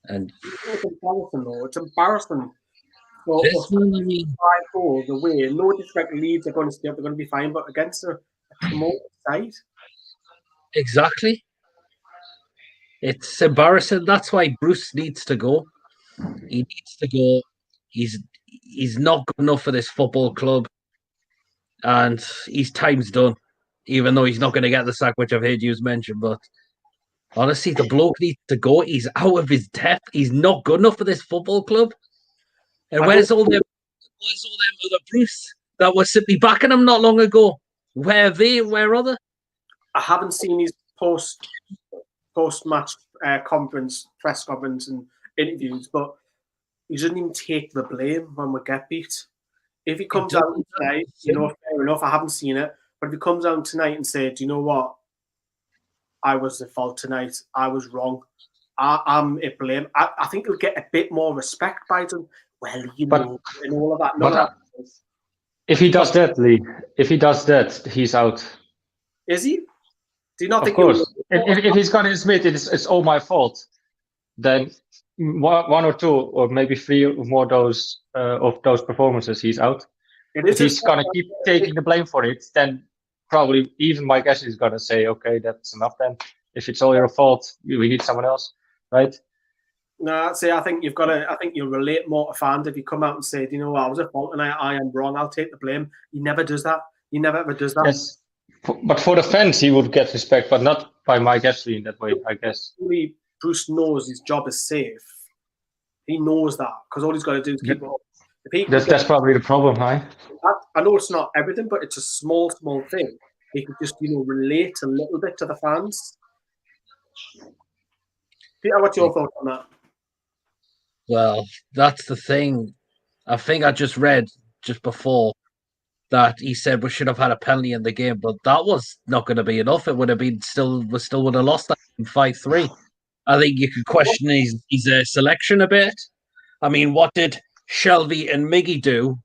And it's embarrassing, though. It's embarrassing. For this one, I mean, 5 goals away. No disrespect, Leeds are going to stay up. They're going to be fine, but against a promoted side. exactly. It's embarrassing. That's why Bruce needs to go. He needs to go. He's not good enough for this football club, and his time's done. Even though he's not going to get the sack, which I've heard you mention, but honestly, the bloke needs to go. He's out of his depth. He's not good enough for this football club. And where's all them other Bruce that were simply backing him not long ago? Where are they? Where are they? I haven't seen his post-match press conference and interviews, but he doesn't even take the blame when we get beat. If he comes out tonight, fair enough, I haven't seen it, but if he comes out tonight and says, do you know what? I was at fault tonight. I was wrong. I'm at blame. I think he'll get a bit more respect by them. Well, and all of that. If he does that, Lee, he's out. Is he? Do you not think? Of course. If he's going to admit it's all my fault, then one or two or maybe 3 or more of those performances, he's out. If he's going to keep taking the blame for it, then probably even my guess is going to say, okay, that's enough then. If it's all your fault, we need someone else, right? No, I think you've got to. I think you'll relate more to fans if you come out and say, you know what, I was at fault and I am wrong. I'll take the blame. He never does that. He never ever does that. Yes. But for the fans, he would get respect, but not by my guess in that way, I guess. Bruce knows his job is safe. He knows that because all he's got to do is keep it up. That's probably the problem, right? I know it's not everything, but it's a small thing. He could just, relate a little bit to the fans. Peter, what's your thought on that? Well, that's the thing. I think I just read just before that he said we should have had a penalty in the game, but that was not going to be enough. It would have been we still would have lost that 5-3. I think you could question his selection a bit. I mean, what did Shelby and Miggy do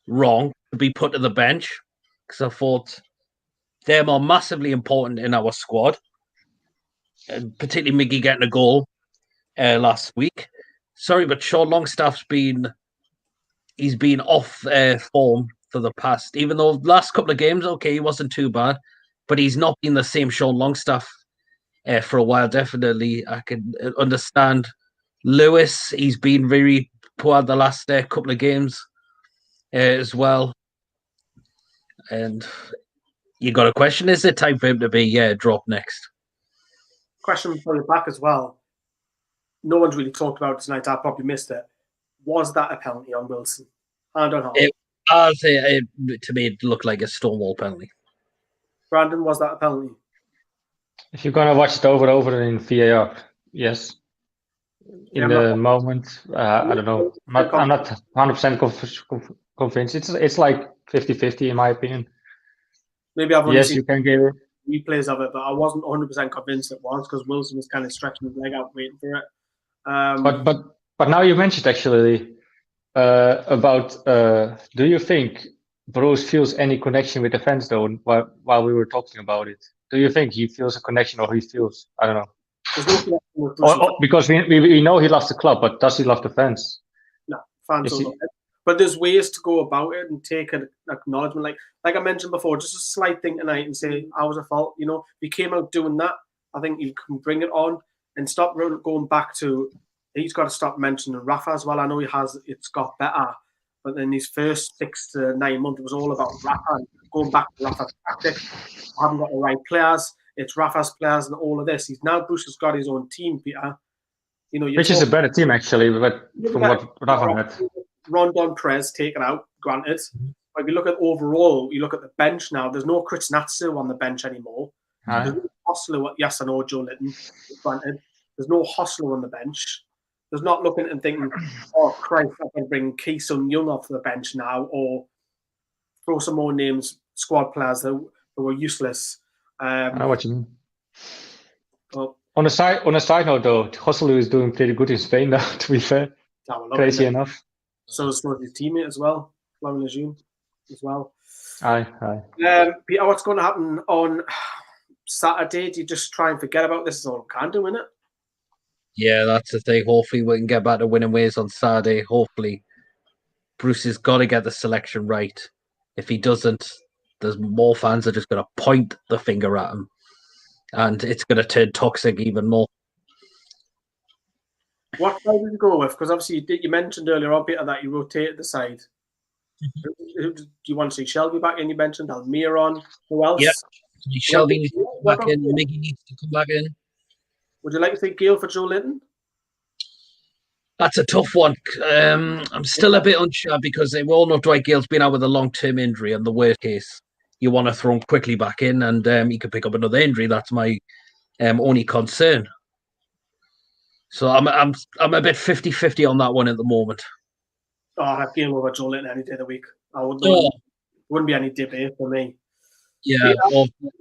wrong to be put to the bench? Because I thought they're more massively important in our squad, and particularly Miggy getting a goal last week. Sorry, but Sean Longstaff's been off form for the past, even though last couple of games, okay, he wasn't too bad, but he's not been the same Sean Longstaff for a while. Definitely, I can understand Lewis. He's been very poor the last couple of games as well, and you got a question: is it time for him to be dropped next? Question for you back as well. No one's really talked about it tonight. I probably missed it. Was that a penalty on Wilson? I don't know. To me, it looked like a Stonewall penalty. Brandon, was that a penalty? If you're going to watch it over and over in VAR, yes. In the moment, I don't know. I'm not 100% convinced. It's like 50-50 in my opinion. Maybe I've only seen you can give it replays of it, but I wasn't 100% convinced it was because Wilson was kind of stretching his leg out waiting for it. But now you mentioned actually, about do you think Bruce feels any connection with the fans though? While we were talking about it, do you think he feels a connection, or he feels, I don't know? There's no connection with Bruce. Because we know he loves the club, but does he love the fans? No, fans Is don't he- love it. But there's ways to go about it and take an acknowledgement. Like I mentioned before, just a slight thing tonight and say, I was a fault. You know, if he came out doing that, I think you can bring it on and stop going back to, he's got to stop mentioning Rafa as well. I know it's got better, but in his first 6 to 9 months, it was all about Rafa and going back to Rafa's tactics. I haven't got the right players. It's Rafa's players and all of this. Bruce has got his own team, Peter. You know, Which is a better team actually, but from what Rafa had. Rondon Prez taken out, granted. But if you look at overall, you look at the bench now, there's no Chris Natsu on the bench anymore. There's no Hostler, yes, I know Joelinton, granted. There's no Hostler on the bench. There's not looking and thinking, oh, Christ, I can bring Ki Sun Young off the bench now, or throw some more names, squad players that were useless. I know what you mean. Well, on a side note though, Joselu is doing pretty good in Spain now, to be fair. Crazy enough. So is his teammate as well, Lauren Lejeune as well. Aye. Peter, what's going to happen on Saturday? Do you just try and forget about this? Is all we can do, isn't it? Yeah, that's the thing. Hopefully we can get back to winning ways on Saturday. Hopefully Bruce has got to get the selection right. If he doesn't, there's more fans are just going to point the finger at him. And it's going to turn toxic even more. What side did you go with? Because obviously you mentioned earlier on, Peter, that you rotated the side. Who do you want to see Shelby back in? You mentioned Almiron. Who else? Yeah, Shelby needs to come back in. Miggy needs to come back in. Would you like to see Gale for Joelinton? That's a tough one. I'm still a bit unsure because we all know Dwight Gale's been out with a long-term injury, and the worst case, you want to throw him quickly back in, and he could pick up another injury. That's my only concern. So I'm a bit 50-50 on that one at the moment. Oh, I'd have Gale over Joelinton any day of the week. Wouldn't be any debate for me. Yeah,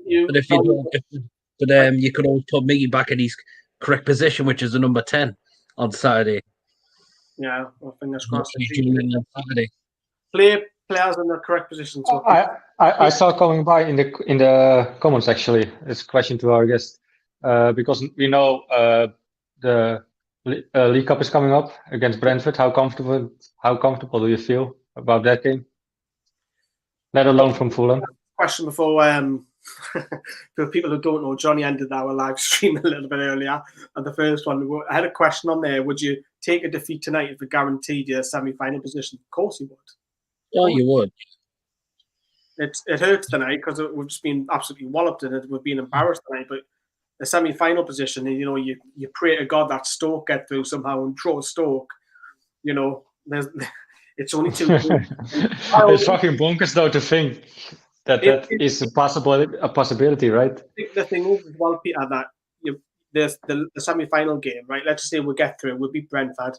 you could always put Miggy back in his correct position, which is the number 10 on Saturday. Yeah, well, fingers crossed. On Saturday. Play players in the correct position. So I saw coming by in the comments actually. It's a question to our guest because we know the League Cup is coming up against Brentford. How comfortable do you feel about that game? Let alone from Fulham. Question before for people who don't know, Johnny ended our live stream a little bit earlier, and the first one I had a question on there. Would you take a defeat tonight if it guaranteed you a semi-final position? Of course you would. Oh, you would. It hurts tonight because we've just been absolutely walloped in it. We've been embarrassed tonight, but a semi-final position, you know, you pray to God that Stoke get through somehow and draw Stoke. You know, it's only 2. It's fucking bonkers though to think that is a possibility, right? I think the thing is as well, Peter, that there's the semi-final game, right? Let's just say we get through, we'll beat Brentford,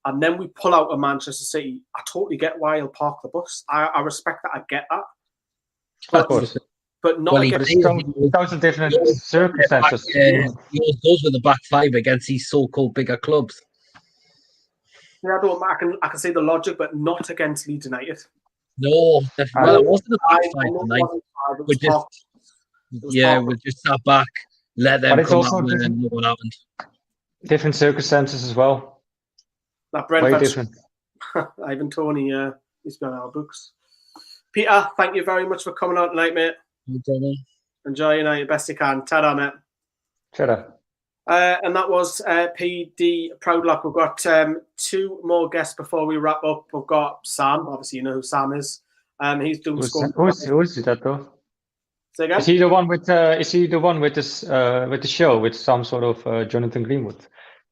and then we pull out of Manchester City. I totally get why he'll park the bus. I respect that. I get that. Of course. But not against... It's different circumstances. He goes with the back 5 against these so-called bigger clubs. Yeah, I can see the logic, but not against Leeds United. No, it wasn't a back 5 tonight. We just sat back, let them come out and look what happened. Different circumstances as well. That Brentford, way different. Ivan Toney, he's been on our books. Peter, thank you very much for coming out tonight, mate. No problem. Enjoy your night best you can. Ta-da, mate. Ta-da. And that was PD Proudlock. We've got 2 more guests before we wrap up. We've got Sam. Obviously, you know who Sam is. He's doing score. Who is that though? Say again? Is he the one with? Is he the one with this with the show with some sort of Jonathan Greenwood?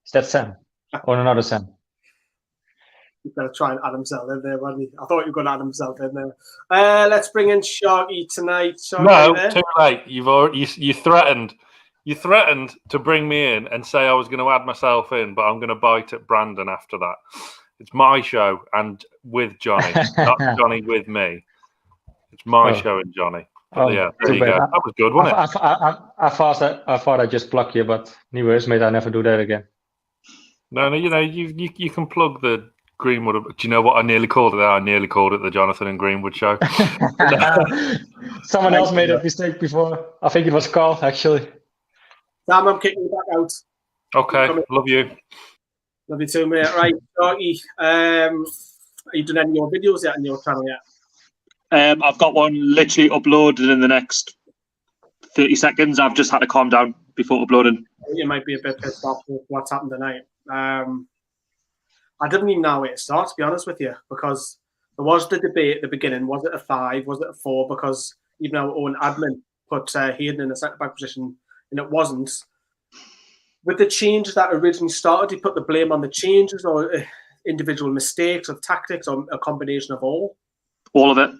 Is that Sam or another Sam? You've got to try and add himself in there, wasn't he? I thought you were going to add himself in there. Let's bring in Sharky tonight. Sharky, no, too late. You threatened. You threatened to bring me in and say I was going to add myself in, but I'm going to bite at Brandon after that. It's my show and with Johnny, not Johnny with me. It's my show and Johnny. Yeah, there you go. That was good, wasn't it? I thought I'd just block you, but anyways, mate, I never do that again. No, you know, you can plug the Greenwood. Do you know what I nearly called it? I nearly called it the Jonathan and Greenwood show. Someone else made a mistake before. I think it was Carl, actually. Sam, I'm kicking you back out. Okay, love you. Love you too, mate. Right, Darky, are you doing any more videos yet on your channel yet? I've got one literally uploaded in the next 30 seconds. I've just had to calm down before uploading. You might be a bit pissed off with what's happened tonight. I didn't even know where to start, to be honest with you, because there was the debate at the beginning. Was it a 5? Was it a 4? Because even our own admin put Hayden in a centre-back position, and it wasn't. With the changes that originally started, he put the blame on the changes or individual mistakes of tactics or a combination of all? All of it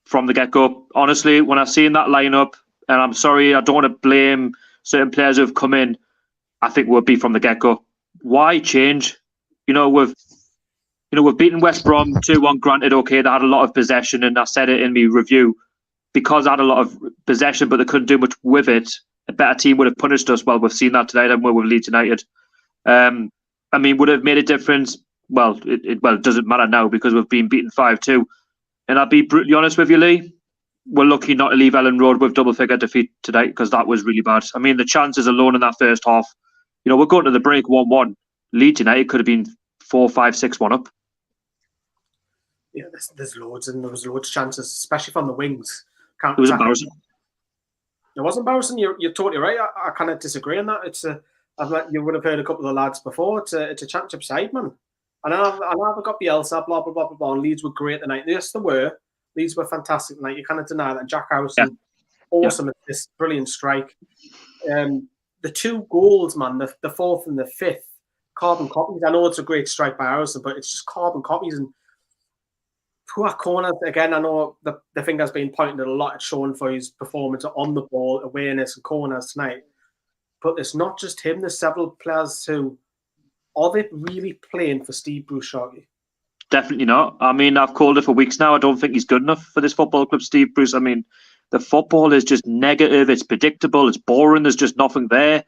from the get-go. Honestly, when I've seen that lineup, and I'm sorry, I don't want to blame certain players who have come in, I think we'll be from the get-go. Why change? We've beaten West Brom 2-1. Granted, okay, they had a lot of possession, and I said it in my review, because I had a lot of possession, but they couldn't do much with it. A better team would have punished us. Well, we've seen that today, haven't we, with Leeds United. Would it have made a difference? Well, it doesn't matter now because we've been beaten 5-2. And I'll be brutally honest with you, Lee. We're lucky not to leave Elland Road with double-figure defeat today because that was really bad. The chances alone in that first half. We're going to the break 1-1. Leeds United could have been 4-5, 6-1 up. Yeah, there's loads, and there was loads of chances, especially from the wings. It was embarrassing. It was embarrassing. You're totally right. I kind of disagree on that. You would have heard a couple of the lads before. It's a championship side, man. And I know got Bielsa, blah blah blah blah blah. And Leeds were great tonight. Yes, they were. Leeds were fantastic tonight. You cannot deny that. Jack Howson, awesome at this, brilliant strike. The 2 goals, man, the 4th and the 5th, carbon copies. I know it's a great strike by Howson, but it's just carbon copies and poor corners. Again, I know the finger's been pointed a lot at Sean for his performance on the ball, awareness and corners tonight. But it's not just him. There's several players who are they really playing for Steve Bruce, Sharky? Definitely not. I've called it for weeks now. I don't think he's good enough for this football club, Steve Bruce. The football is just negative. It's predictable. It's boring. There's just nothing there.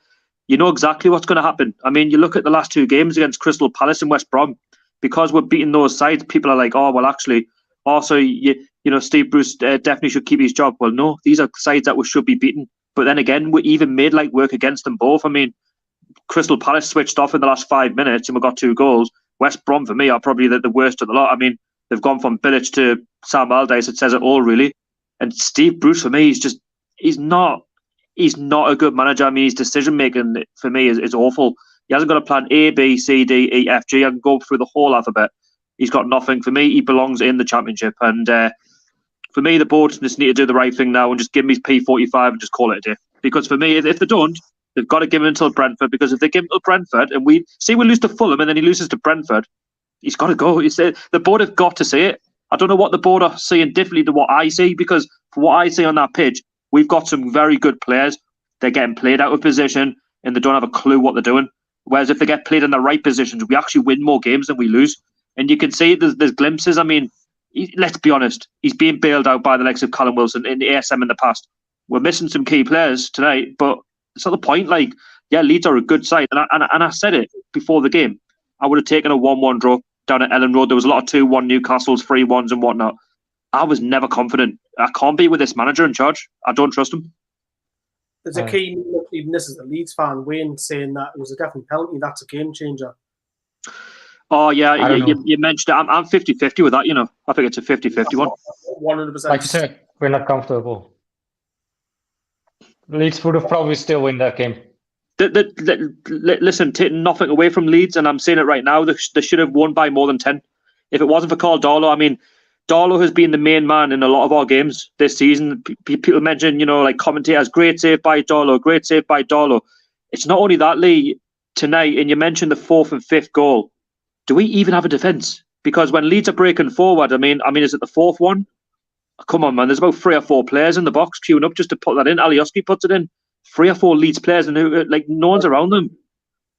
You know exactly what's going to happen. You look at the last 2 games against Crystal Palace and West Brom. Because we're beating those sides, people are like, oh, well, actually, also, Steve Bruce definitely should keep his job. Well, no, these are sides that we should be beating. But then again, we even made light work against them both. Crystal Palace switched off in the last 5 minutes and we got 2 goals. West Brom, for me, are probably the worst of the lot. They've gone from Bilic to Sam Allardyce. It says it all, really. And Steve Bruce, for me, he's not a good manager. His decision-making, for me, is awful. He hasn't got a plan A, B, C, D, E, F, G. I can go through the whole alphabet. He's got nothing. For me, he belongs in the Championship. And for me, the board just need to do the right thing now and just give him his P45 and just call it a day. Because for me, if they don't, they've got to give him until Brentford. Because if they give him until Brentford and we lose to Fulham and then he loses to Brentford, he's got to go. The board have got to see it. I don't know what the board are seeing differently to what I see, because from what I see on that pitch, we've got some very good players. They're getting played out of position and they don't have a clue what they're doing. Whereas if they get played in the right positions, we actually win more games than we lose. And you can see there's glimpses. Let's be honest, he's being bailed out by the likes of Callum Wilson in the ASM in the past. We're missing some key players tonight, but it's not the point. Leeds are a good side. And I said it before the game. I would have taken a 1-1 draw down at Elland Road. There was a lot of 2-1 Newcastles, 3-1s and whatnot. I was never confident. I can't be with this manager in charge. I don't trust him. There's a key, even this is a Leeds fan, Wayne, saying that it was a definite penalty. That's a game changer. Oh, yeah, you mentioned it. I'm 50-50 with that, I think it's a 50-50 one. 100%. Like you said, we're not comfortable. Leeds would have probably still win that game. Listen, taking nothing away from Leeds, and I'm saying it right now, they should have won by more than 10. If it wasn't for Carl Darlow, Darlow has been the main man in a lot of our games this season. People mention, commentators, great save by Darlow, great save by Darlow. It's not only that, Lee, tonight, and you mentioned the 4th and 5th goal. Do we even have a defence? Because when Leeds are breaking forward, is it the 4th one? Come on, man. There's about 3 or 4 players in the box queuing up just to put that in. Alioski puts it in. 3 or 4 Leeds players, and no one's around them.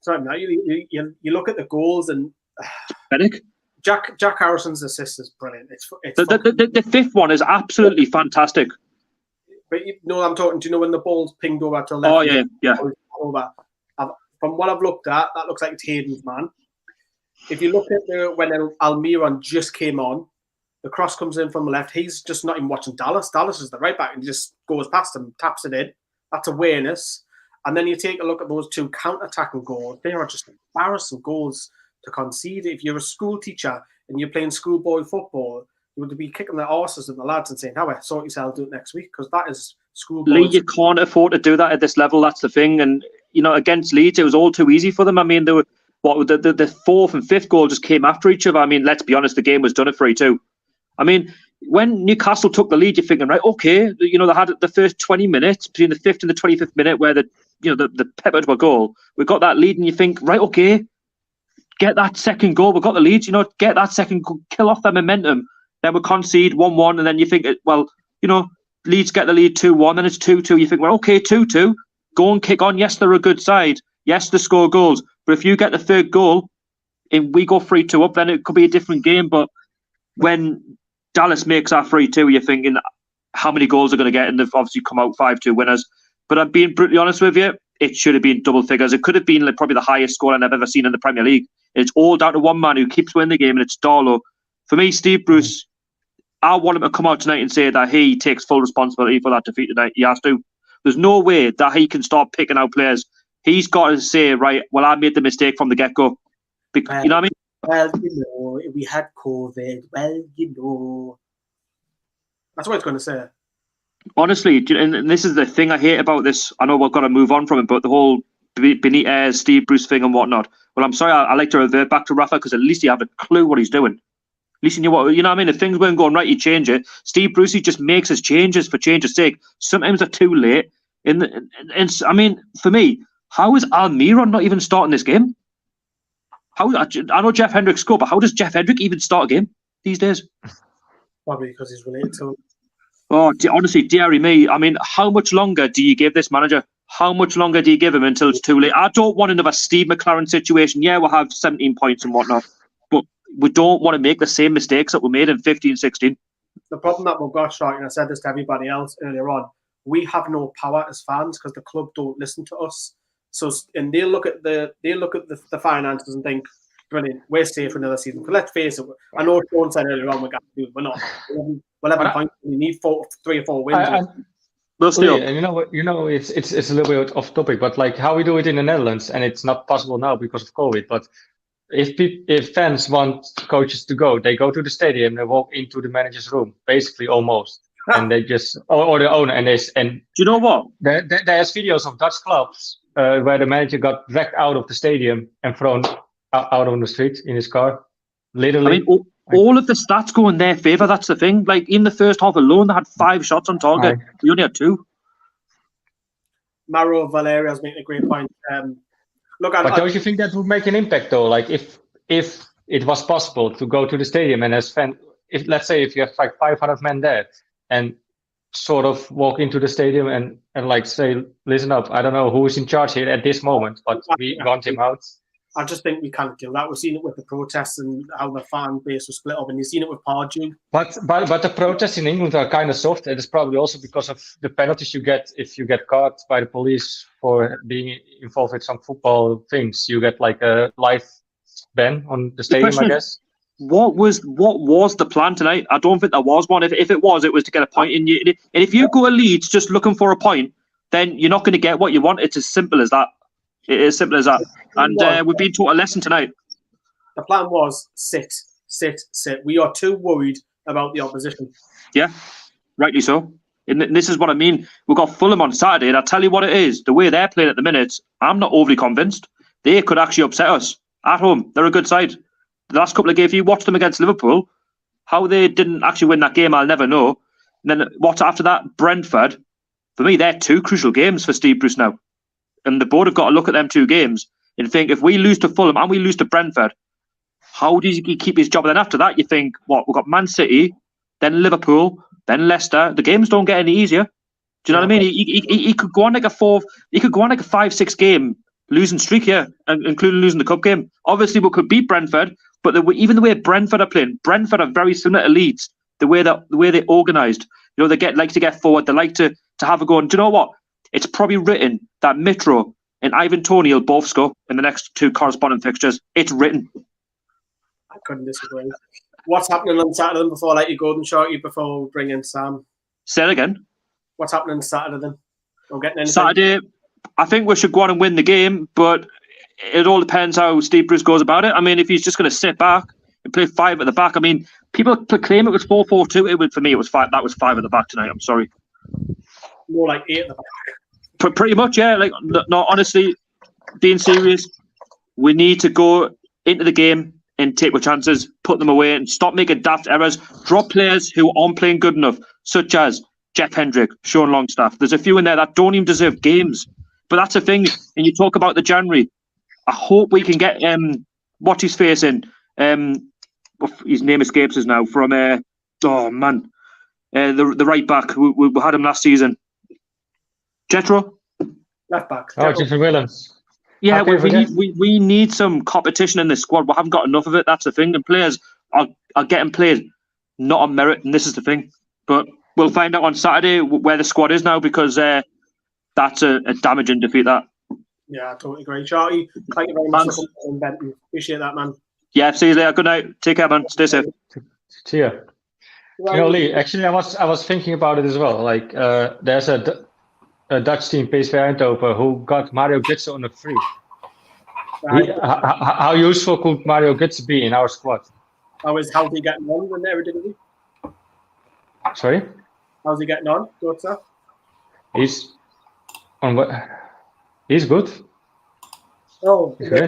Sorry, now you look at the goals and pathetic. Jack Harrison's assist is brilliant. The 5th one is absolutely fantastic. But I'm talking. Do you know when the ball's pinged over to left? Oh yeah. Over. From what I've looked at, that looks like it's Hayden's man. if you look at when Almiron just came on, the cross comes in from the left. He's just not even watching Dallas. Dallas is the right back and he just goes past him, taps it in. That's awareness. And then you take a look at those two counter-attacking goals. They are just embarrassing goals to concede. If you're a school teacher and you're playing schoolboy football, you would be kicking the arses of the lads and saying, "How sort yourself, do it next week," because that is schoolboy. Lee, you can't afford to do that at this level. That's the thing. And against Leeds, it was all too easy for them. I mean, they were the fourth and fifth goal just came after each other. I mean, let's be honest, the game was done at 3-2. I mean, when Newcastle took the lead, you're thinking, right, okay, they had the first 20 minutes between the 5th and the 25th minute where the peppered were goal. We got that lead, and you think, right, okay, get that second goal. We've got the lead, get that second goal, kill off the momentum. Then we concede 1-1, and then you think, well, Leeds get the lead 2-1, then it's 2-2. You think, well, okay, 2-2, go and kick on. Yes, they're a good side. Yes, they score goals. But if you get the third goal and we go 3-2 up, then it could be a different game. But when Dallas makes that 3-2, you're thinking, how many goals are going to get? And they've obviously come out 5-2 winners. But I'm being brutally honest with you, it should have been double figures. It could have been probably the highest score I've ever seen in the Premier League. It's all down to one man who keeps winning the game, and it's Darlow. For me, Steve Bruce, I want him to come out tonight and say that he takes full responsibility for that defeat tonight. He has to. There's no way that he can start picking out players. He's got to say, right, well, I made the mistake from the get-go. You know what I mean? Well, we had COVID. Well, that's what it's going to say. Honestly, and this is the thing I hate about this. I know we've got to move on from it, but the whole Benitez, Steve Bruce thing and whatnot. Well, I'm sorry, I like to revert back to Rafa because at least you have a clue what he's doing. At least you know what I mean. If things weren't going right, you change it. Steve Bruce, he just makes his changes for change's sake. Sometimes they're too late. And I mean, for me, how is Almiron not even starting this game? I know Jeff Hendrick scored, but how does Jeff Hendrick even start a game these days? Probably because he's related to him. Oh, honestly, dearie me. I mean, how much longer do you give this manager? How much longer do you give him until it's too late? I don't want another Steve McLaren situation. Yeah, we'll have 17 points and whatnot, but we don't want to make the same mistakes that were made in 15-16. The problem that we've got, Shark, and I said this to everybody else earlier on, we have no power as fans because the club don't listen to us. So, and they'll look at the finances and think, brilliant, we're safe for another season. But let's face it, I know Sean said earlier on, we're not. We'll have a point. We need 3 or 4 wins. And you know, it's a little bit off topic, but like how we do it in the Netherlands, and it's not possible now because of COVID. But if fans want coaches to go, they go to the stadium, they walk into the manager's room, basically almost, and they just or the owner and do you know what? There's videos of Dutch clubs where the manager got dragged out of the stadium and thrown out on the street in his car, literally. I mean, all of the stats go in their favour. That's the thing. Like in the first half alone, they had 5 shots on target. We only had 2. Mauro Valeria's making a great point. Look, but don't you think that would make an impact though? Like if it was possible to go to the stadium and as fan, let's say if you have like 500 men there and sort of walk into the stadium and like say, listen up, I don't know who is in charge here at this moment, but we want him out. I just think we can't do that. We've seen it with the protests and how the fan base was split up, and you've seen it with Pardew. But the protests in England are kind of soft, and it's probably also because of the penalties you get if you get caught by the police for being involved with some football things. You get like a life ban on the stadium, I guess. What was the plan tonight? I don't think there was one. If it was to get a point in you. And if you go to Leeds just looking for a point, then you're not going to get what you want. It's as simple as that. It is simple as that. And we've been taught a lesson tonight. The plan was sit. We are too worried about the opposition. Yeah, rightly so. And this is what I mean. We've got Fulham on Saturday, and I'll tell you what it is. The way they're playing at the minute, I'm not overly convinced. They could actually upset us at home. They're a good side. The last couple of games, if you watch them against Liverpool, how they didn't actually win that game, I'll never know. And then what's after that? Brentford. For me, they're 2 crucial games for Steve Bruce now. And the board have got to look at them 2 games and think, if we lose to Fulham and we lose to Brentford, how does he keep his job? And then after that, you think, we've got Man City, then Liverpool, then Leicester. The games don't get any easier. Do you know what I mean? He could go on like a 5-6 game losing streak here, including losing the cup game. Obviously, we could beat Brentford, but even the way Brentford are playing, Brentford are very similar to Leeds. The way they're organised, they like to get forward. They like to have a go. And do you know what? It's probably written that Mitro and Ivan Toney will both score in the next 2 corresponding fixtures. It's written. I couldn't disagree. What's happening on Saturday before I let you go and short you before we bring in Sam? Say it again. What's happening Saturday then? Not getting anything? Saturday, I think we should go on and win the game, but it all depends how Steve Bruce goes about it. I mean, if he's just going to sit back and play 5 at the back, I mean, people claim it was 4-4-2. It was, for me, it was 5. That was 5 at the back tonight. I'm sorry. More like 8 at the back. Pretty much, yeah. Like, no, honestly, being serious, we need to go into the game and take our chances, put them away, and stop making daft errors. Drop players who aren't playing good enough, such as Jeff Hendrick, Sean Longstaff. There's a few in there that don't even deserve games. But that's the thing. And you talk about the January. I hope we can get what's his face in. His name escapes us now. From the right back. We had him last season. Jetro? Left back. Oh, Jeffrey Williams. Yeah, Okay, we need some competition in this squad. We haven't got enough of it. That's the thing. And players are getting played not on merit, and this is the thing. But we'll find out on Saturday where the squad is now, because that's a damaging defeat, that. Yeah, I totally agree. Shorty, thank you very much for coming, Benton. Appreciate that, man. Yeah, see you later. Good night. Take care, man. Stay safe. See ya. You know, Lee, actually, I was thinking about it as well. Like, there's a Dutch team, PSV Eindhoven, who got Mario Götze on a free. How useful could Mario Götze be in our squad? How's he getting on when they did it? Sorry? How's he getting on, Götze? He's on what? He's good. Oh, okay.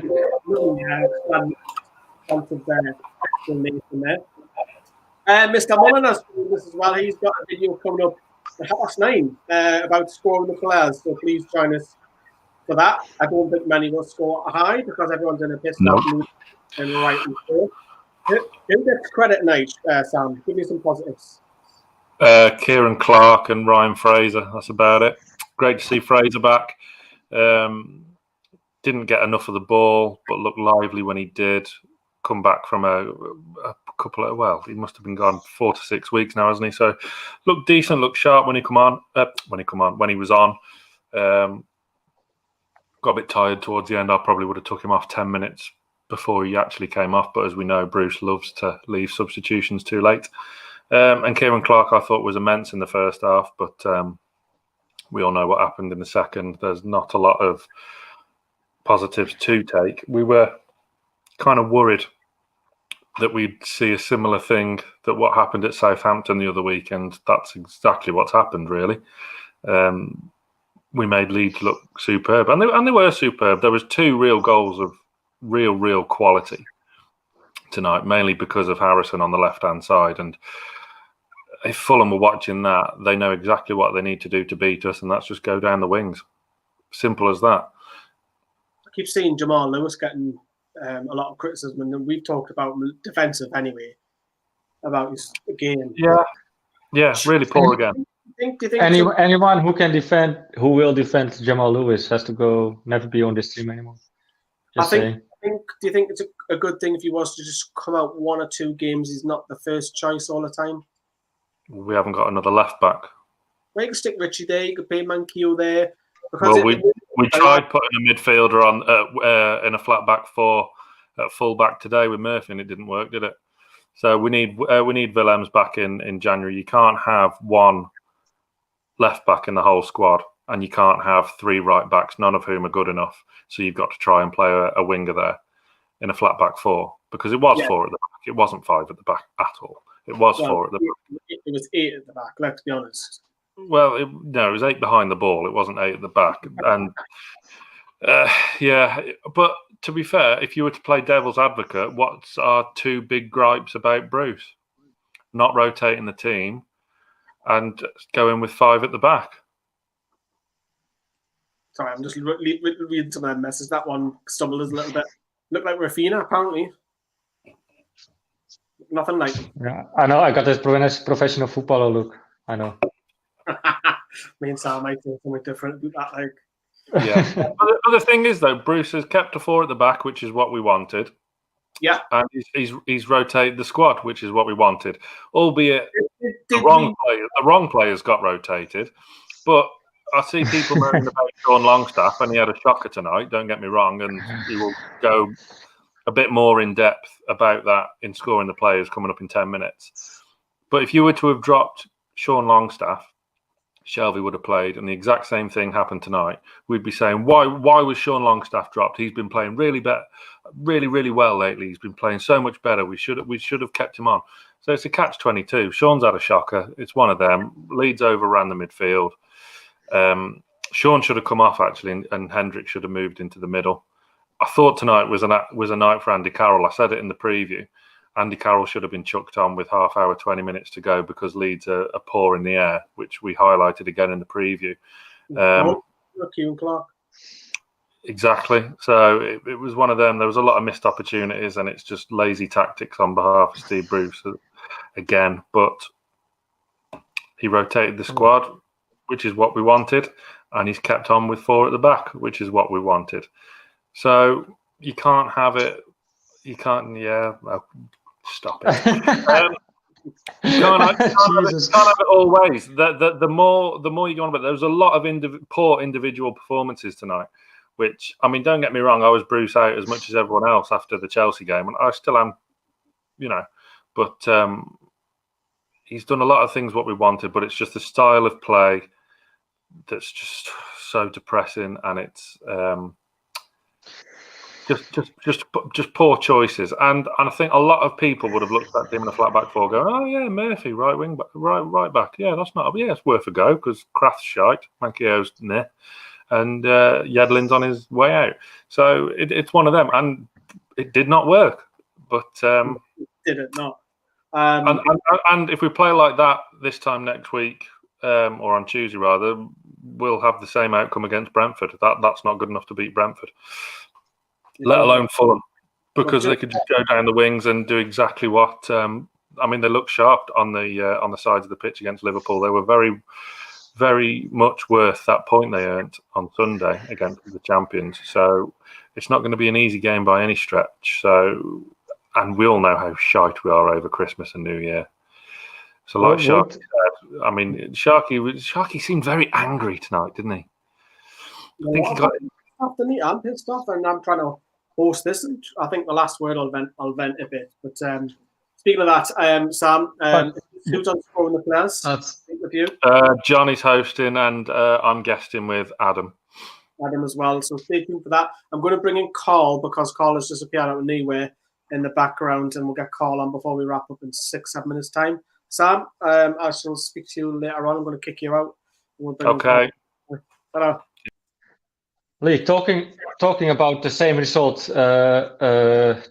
Mr. Mullen has told this as well. He's got a video coming up at 9:30 about scoring the players. So please join us for that. I don't think many will score high because everyone's in a pissed off mood and rightly so. Who gets credit tonight, Sam? Give me some positives. Kieran Clark and Ryan Fraser. That's about it. Great to see Fraser back. Didn't get enough of the ball, but looked lively when he did. Come back from a couple of, well, he must have been gone 4 to 6 weeks now, hasn't he? So looked decent, looked sharp when he was on. Got a bit tired towards the end. I probably would have took him off 10 minutes before he actually came off. But as we know, Bruce loves to leave substitutions too late. And Kieran Clark, I thought, was immense in the first half, but we all know what happened in the second. There's not a lot of positives to take. We were kind of worried that we'd see a similar thing that what happened at Southampton the other week, and that's exactly what's happened, really. We made Leeds look superb, and they were superb. There was 2 real goals of real quality tonight, mainly because of Harrison on the left-hand side. And if Fulham were watching that, they know exactly what they need to do to beat us, and that's just go down the wings. Simple as that. I keep seeing Jamal Lewis getting a lot of criticism, and we've talked about defensive anyway, about his game. Yeah, really poor again. Do you think Anyone who will defend Jamal Lewis has to never be on this team anymore. Do you think it's a good thing if he was to just come out 1 or 2 games, he's not the first choice all the time? We haven't got another left back. Well, you can stick Richie there, you could pay Manquillo there. Well, we tried putting a midfielder on in a flat back 4 at full back today with Murphy, and it didn't work, did it? So we need Willems back in January. You can't have 1 left back in the whole squad, and you can't have 3 right backs, none of whom are good enough. So you've got to try and play a winger there in a flat back 4, because it was 4 at the back. It wasn't 5 at the back at all. It was 4 at the back. It was 8 at the back, let's be honest. Well, it was 8 behind the ball. It wasn't 8 at the back. And but to be fair, if you were to play devil's advocate, what's our 2 big gripes about Bruce? Not rotating the team and going with 5 at the back. Sorry, I'm just reading some of the messages. That one stumbled us a little bit. Looked like Rafina, apparently. Nothing like him. Yeah, I know. I got this professional footballer look. I know. Me and Sam might do something different. Yeah. But the thing is, though, Bruce has kept a 4 at the back, which is what we wanted. Yeah. And he's rotated the squad, which is what we wanted. Albeit the wrong players got rotated. But I see people moaning about Sean Longstaff, and he had a shocker tonight, don't get me wrong, and he will go a bit more in depth about that in scoring the players coming up in 10 minutes. But if you were to have dropped Sean Longstaff, Shelby would have played, and the exact same thing happened tonight. We'd be saying, why was Sean Longstaff dropped? He's been playing really well lately. He's been playing so much better. We should have kept him on. So it's a catch-22. Sean's had a shocker. It's one of them. Leeds overran the midfield. Sean should have come off actually, and Hendrick should have moved into the middle. I thought tonight was a night for Andy Carroll. I said it in the preview. Andy Carroll should have been chucked on with half hour, 20 minutes to go because Leeds are poor in the air, which we highlighted again in the preview. Clark. Exactly. So it was one of them. There was a lot of missed opportunities, and it's just lazy tactics on behalf of Steve Bruce again. But he rotated the squad, which is what we wanted, and he's kept on with 4 at the back, which is what we wanted. So you can't have it. You can't. Yeah. Well, stop it. You can't have it all ways. The more you go on about it, there was a lot of poor individual performances tonight. Which, I mean, don't get me wrong, I was Bruce out as much as everyone else after the Chelsea game, and I still am, but he's done a lot of things what we wanted, but it's just the style of play that's just so depressing, and it's just poor choices. And I think a lot of people would have looked at that team in a flat back four going, oh yeah, Murphy, right wing back, right back. Yeah, it's worth a go because Kraft's shite, Mankio's nah. And Yedlin's on his way out. So it's one of them. And it did not work. But did it not? And if we play like that this time next week, or on Tuesday rather, we'll have the same outcome against Brentford. That's not good enough to beat Brentford, let alone Fulham, because they could just go down the wings and do exactly what. They looked sharp on the sides of the pitch against Liverpool. They were very, very much worth that point they earned on Sunday against the champions. So it's not going to be an easy game by any stretch. So, and we all know how shite we are over Christmas and New Year. So, like Sharky said, Sharky seemed very angry tonight, didn't he? I think he got. I'm pissed off, and I'm trying to host this. And I think the last word I'll vent a bit. But speaking of that, Sam, who's on scoring the players? That's with you. Johnny's hosting, and I'm guesting with Adam. Adam as well. So stay tuned for that. I'm going to bring in Carl because Carl has disappeared out of nowhere in the background, and we'll get Carl on before we wrap up in 6-7 minutes time. Sam, I shall speak to you later on. I'm going to kick you out. Okay. Hello. Lee, talking about the same result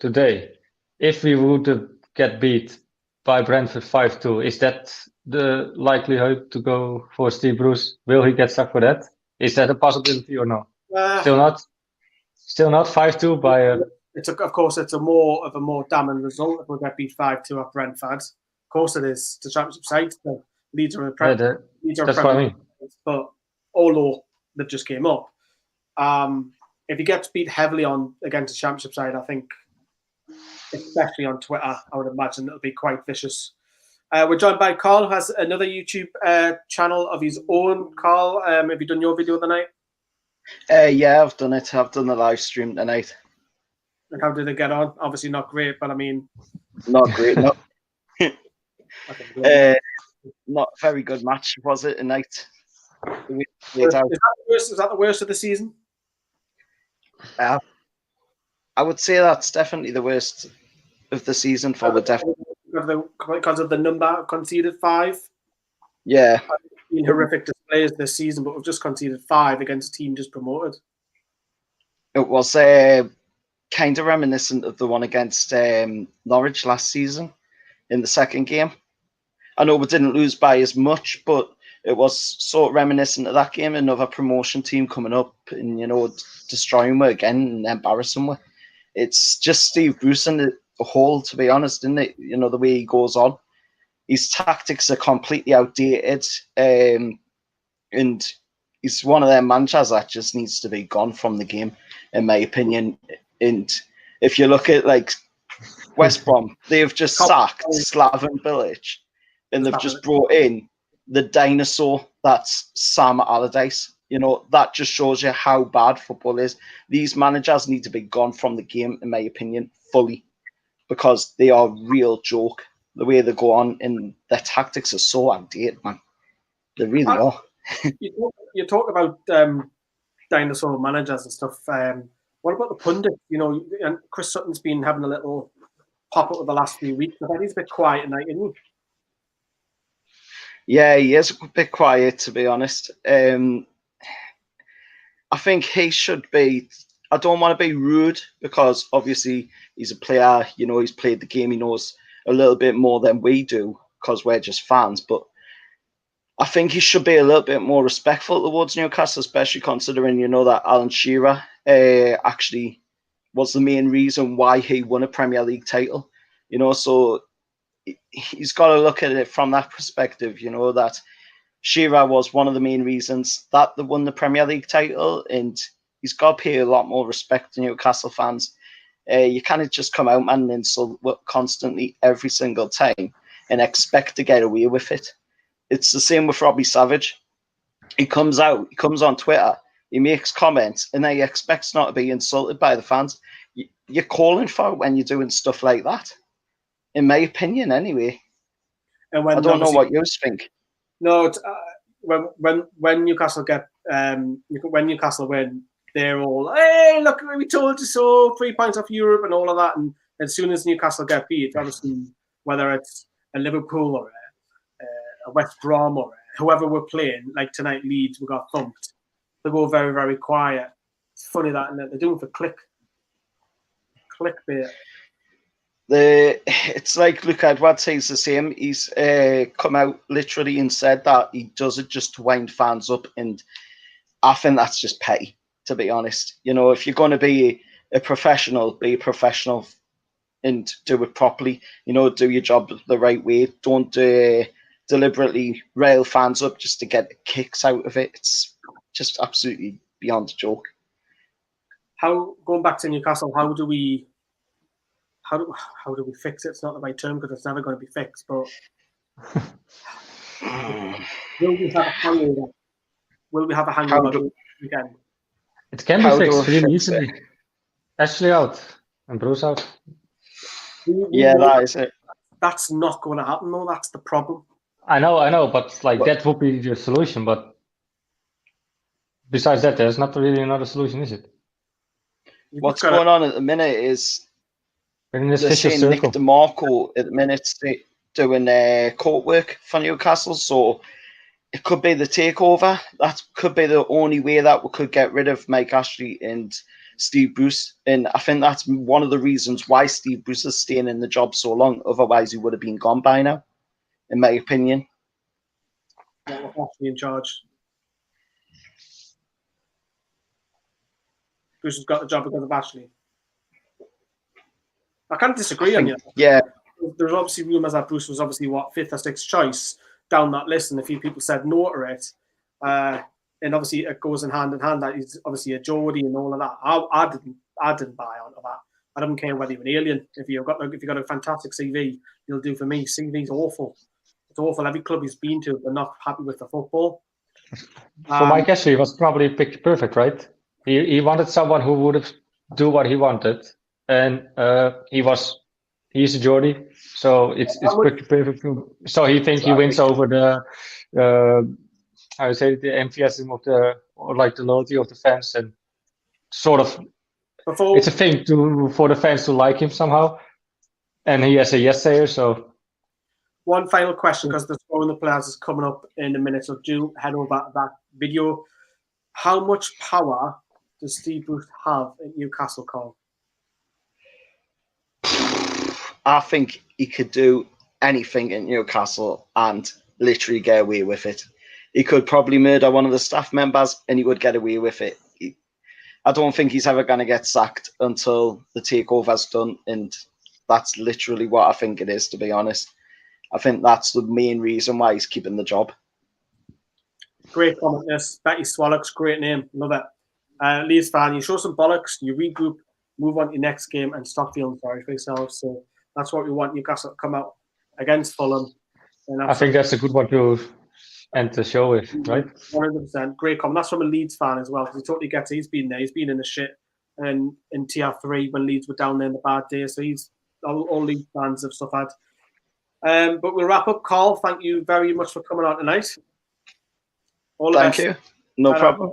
today, if we would get beat by Brentford 5-2, is that the likelihood to go for Steve Bruce? Will he get stuck for that? Is that a possibility or no? Still not 5-2 by. Of course, it's a more damning result if we get beat 5-2 at Brentford. Of course, it is. The championship side, the Leeds are in the Premier. That's what I mean. But although they just came up, if he gets beat heavily against the championship side, I think, especially on Twitter, I would imagine it'll be quite vicious. We're joined by Carl, who has another YouTube channel of his own. Carl, have you done your video tonight? Yeah, I've done it. I've done the live stream tonight. And how did it get on? Obviously not great, but I mean... Not great, no. Not a very good match, was it, tonight? Is that the worst of the season? I would say that's definitely the worst of the season for the definitely. Because of the number conceded 5. Yeah. Been horrific displays this season, but we've just conceded 5 against a team just promoted. It was kind of reminiscent of the one against Norwich last season in the second game. I know we didn't lose by as much, but it was sort of reminiscent of that game. Another promotion team coming up and, destroying me again and embarrassing me. It's just Steve Bruce in the whole, to be honest, isn't it? The way he goes on. His tactics are completely outdated. And he's one of them managers that just needs to be gone from the game, in my opinion. And if you look at, West Brom, they've just sacked Slaven Bilic, and they've just brought in the dinosaur that's Sam Allardyce. You know, that just shows you how bad football is. These managers need to be gone from the game, in my opinion, fully, because they are a real joke. The way they go on and their tactics are so outdated, man. They really are. You talk about dinosaur managers and stuff. What about the pundits? You know, and Chris Sutton's been having a little pop up with the last few weeks. I bet he's a bit quiet tonight, isn't he? Yeah, he is a bit quiet, to be honest. I think he should be. I don't want to be rude because obviously he's a player. You know, he's played the game. He knows a little bit more than we do because we're just fans. But I think he should be a little bit more respectful towards Newcastle, especially considering, you know, that Alan Shearer actually was the main reason why he won a Premier League title. You know, so he's got to look at it from that perspective, you know, that Shearer was one of the main reasons that they won the Premier League title, and he's got to pay a lot more respect to Newcastle fans. You can't just come out, man, and insult constantly every single time and expect to get away with it. It's the same with Robbie Savage. He comes out, he comes on Twitter, he makes comments, and then he expects not to be insulted by the fans. You're calling for it when you're doing stuff like that, in my opinion, anyway. And when I don't know what you think. No, it's, when Newcastle get when Newcastle win, they're all, hey, look, we told you so, 3 points off Europe and all of that. And as soon as Newcastle get beat, obviously, whether it's a Liverpool or a West Brom or whoever we're playing, like tonight, Leeds, we got thumped. They go very, very quiet. It's funny that, and they're doing it for clickbait. It's like Luke Edwards says the same. He's come out literally and said that he does it just to wind fans up, and I think that's just petty, to be honest. You know, if you're going to be a professional, be a professional and do it properly. You know, do your job the right way. Don't deliberately rail fans up just to get kicks out of it. It's just absolutely beyond a joke. Going back to Newcastle, how do we fix it? It's not the right term because it's never going to be fixed. But will we have a hangover? Will we have a hangover again? It can be fixed really easily. Ashley out and Bruce out. Yeah, that is it. That's not going to happen, though. That's the problem. I know, but that would be the solution. But besides that, there's not really another solution, is it? What's going on at the minute is they're saying Nick DeMarco at the minute doing court work for Newcastle, so it could be the takeover. That could be the only way that we could get rid of Mike Ashley and Steve Bruce, and I think that's one of the reasons why Steve Bruce is staying in the job so long. Otherwise, he would have been gone by now, in my opinion. Ashley in charge. Bruce has got the job because of Ashley. I can't disagree on you. Yeah. There's obviously rumours that Bruce was obviously, 5th or 6th choice down that list, and a few people said no to it. And obviously it goes in hand that he's obviously a Geordie and all of that. I didn't buy onto that. I don't care whether you're an alien. If you've got a fantastic CV, you'll do for me. CV's awful. It's awful. Every club he's been to, they're not happy with the football. For Mike Ashley, was probably picture perfect, right? He wanted someone who would do what he wanted, and he's a Geordie, so it's pretty perfect. So he thinks he wins over the I would say the enthusiasm of the loyalty of the fans, and sort of it's a thing for the fans to like him somehow, and he has a yes sayer. So one final question, because the Throwing the Players is coming up in a minute, so do head over that video. How much power does Steve Bruce have at Newcastle, Carl? I think he could do anything at Newcastle and literally get away with it. He could probably murder one of the staff members and he would get away with it. I don't think he's ever going to get sacked until the takeover's done, and that's literally what I think it is, to be honest. I think that's the main reason why he's keeping the job. Great comment, this. Betty Swallocks, great name. Love it. Leeds fan, you show some bollocks, you regroup, move on to your next game, and stop feeling sorry for yourself. So that's what we want Newcastle to come out against Fulham. I think that's a good one to end the show with, right? 100%. Great comment. That's from a Leeds fan as well, because he totally gets it. He's been there. He's been in the shit and in TR3 when Leeds were down there in the bad days. So he's all Leeds fans have suffered. But we'll wrap up. Carl, thank you very much for coming on tonight. All the Thank best. you. No problem.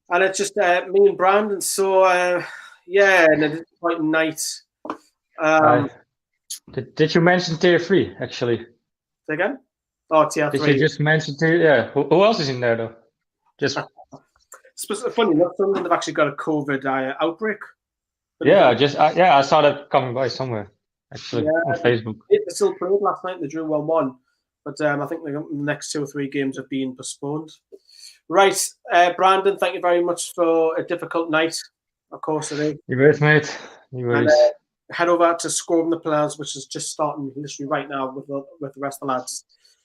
And it's just me and Brandon. So, yeah, and a disappointing night. Did you mention tier 3, actually? Say again? Oh, tier 3. Did you just mention tier? Yeah. Who else is in there, though? Just funny enough, they've actually got a COVID outbreak. Yeah, I saw that coming by somewhere, actually, on Facebook. They still played last night. They drew 1-1. But I think the next 2 or 3 games have been postponed. Right, Brandon, thank you very much for a difficult night. Of course it is. You both, mate. You And, both. head over to Scoring the Players, which is just starting literally right now with the rest of the lads.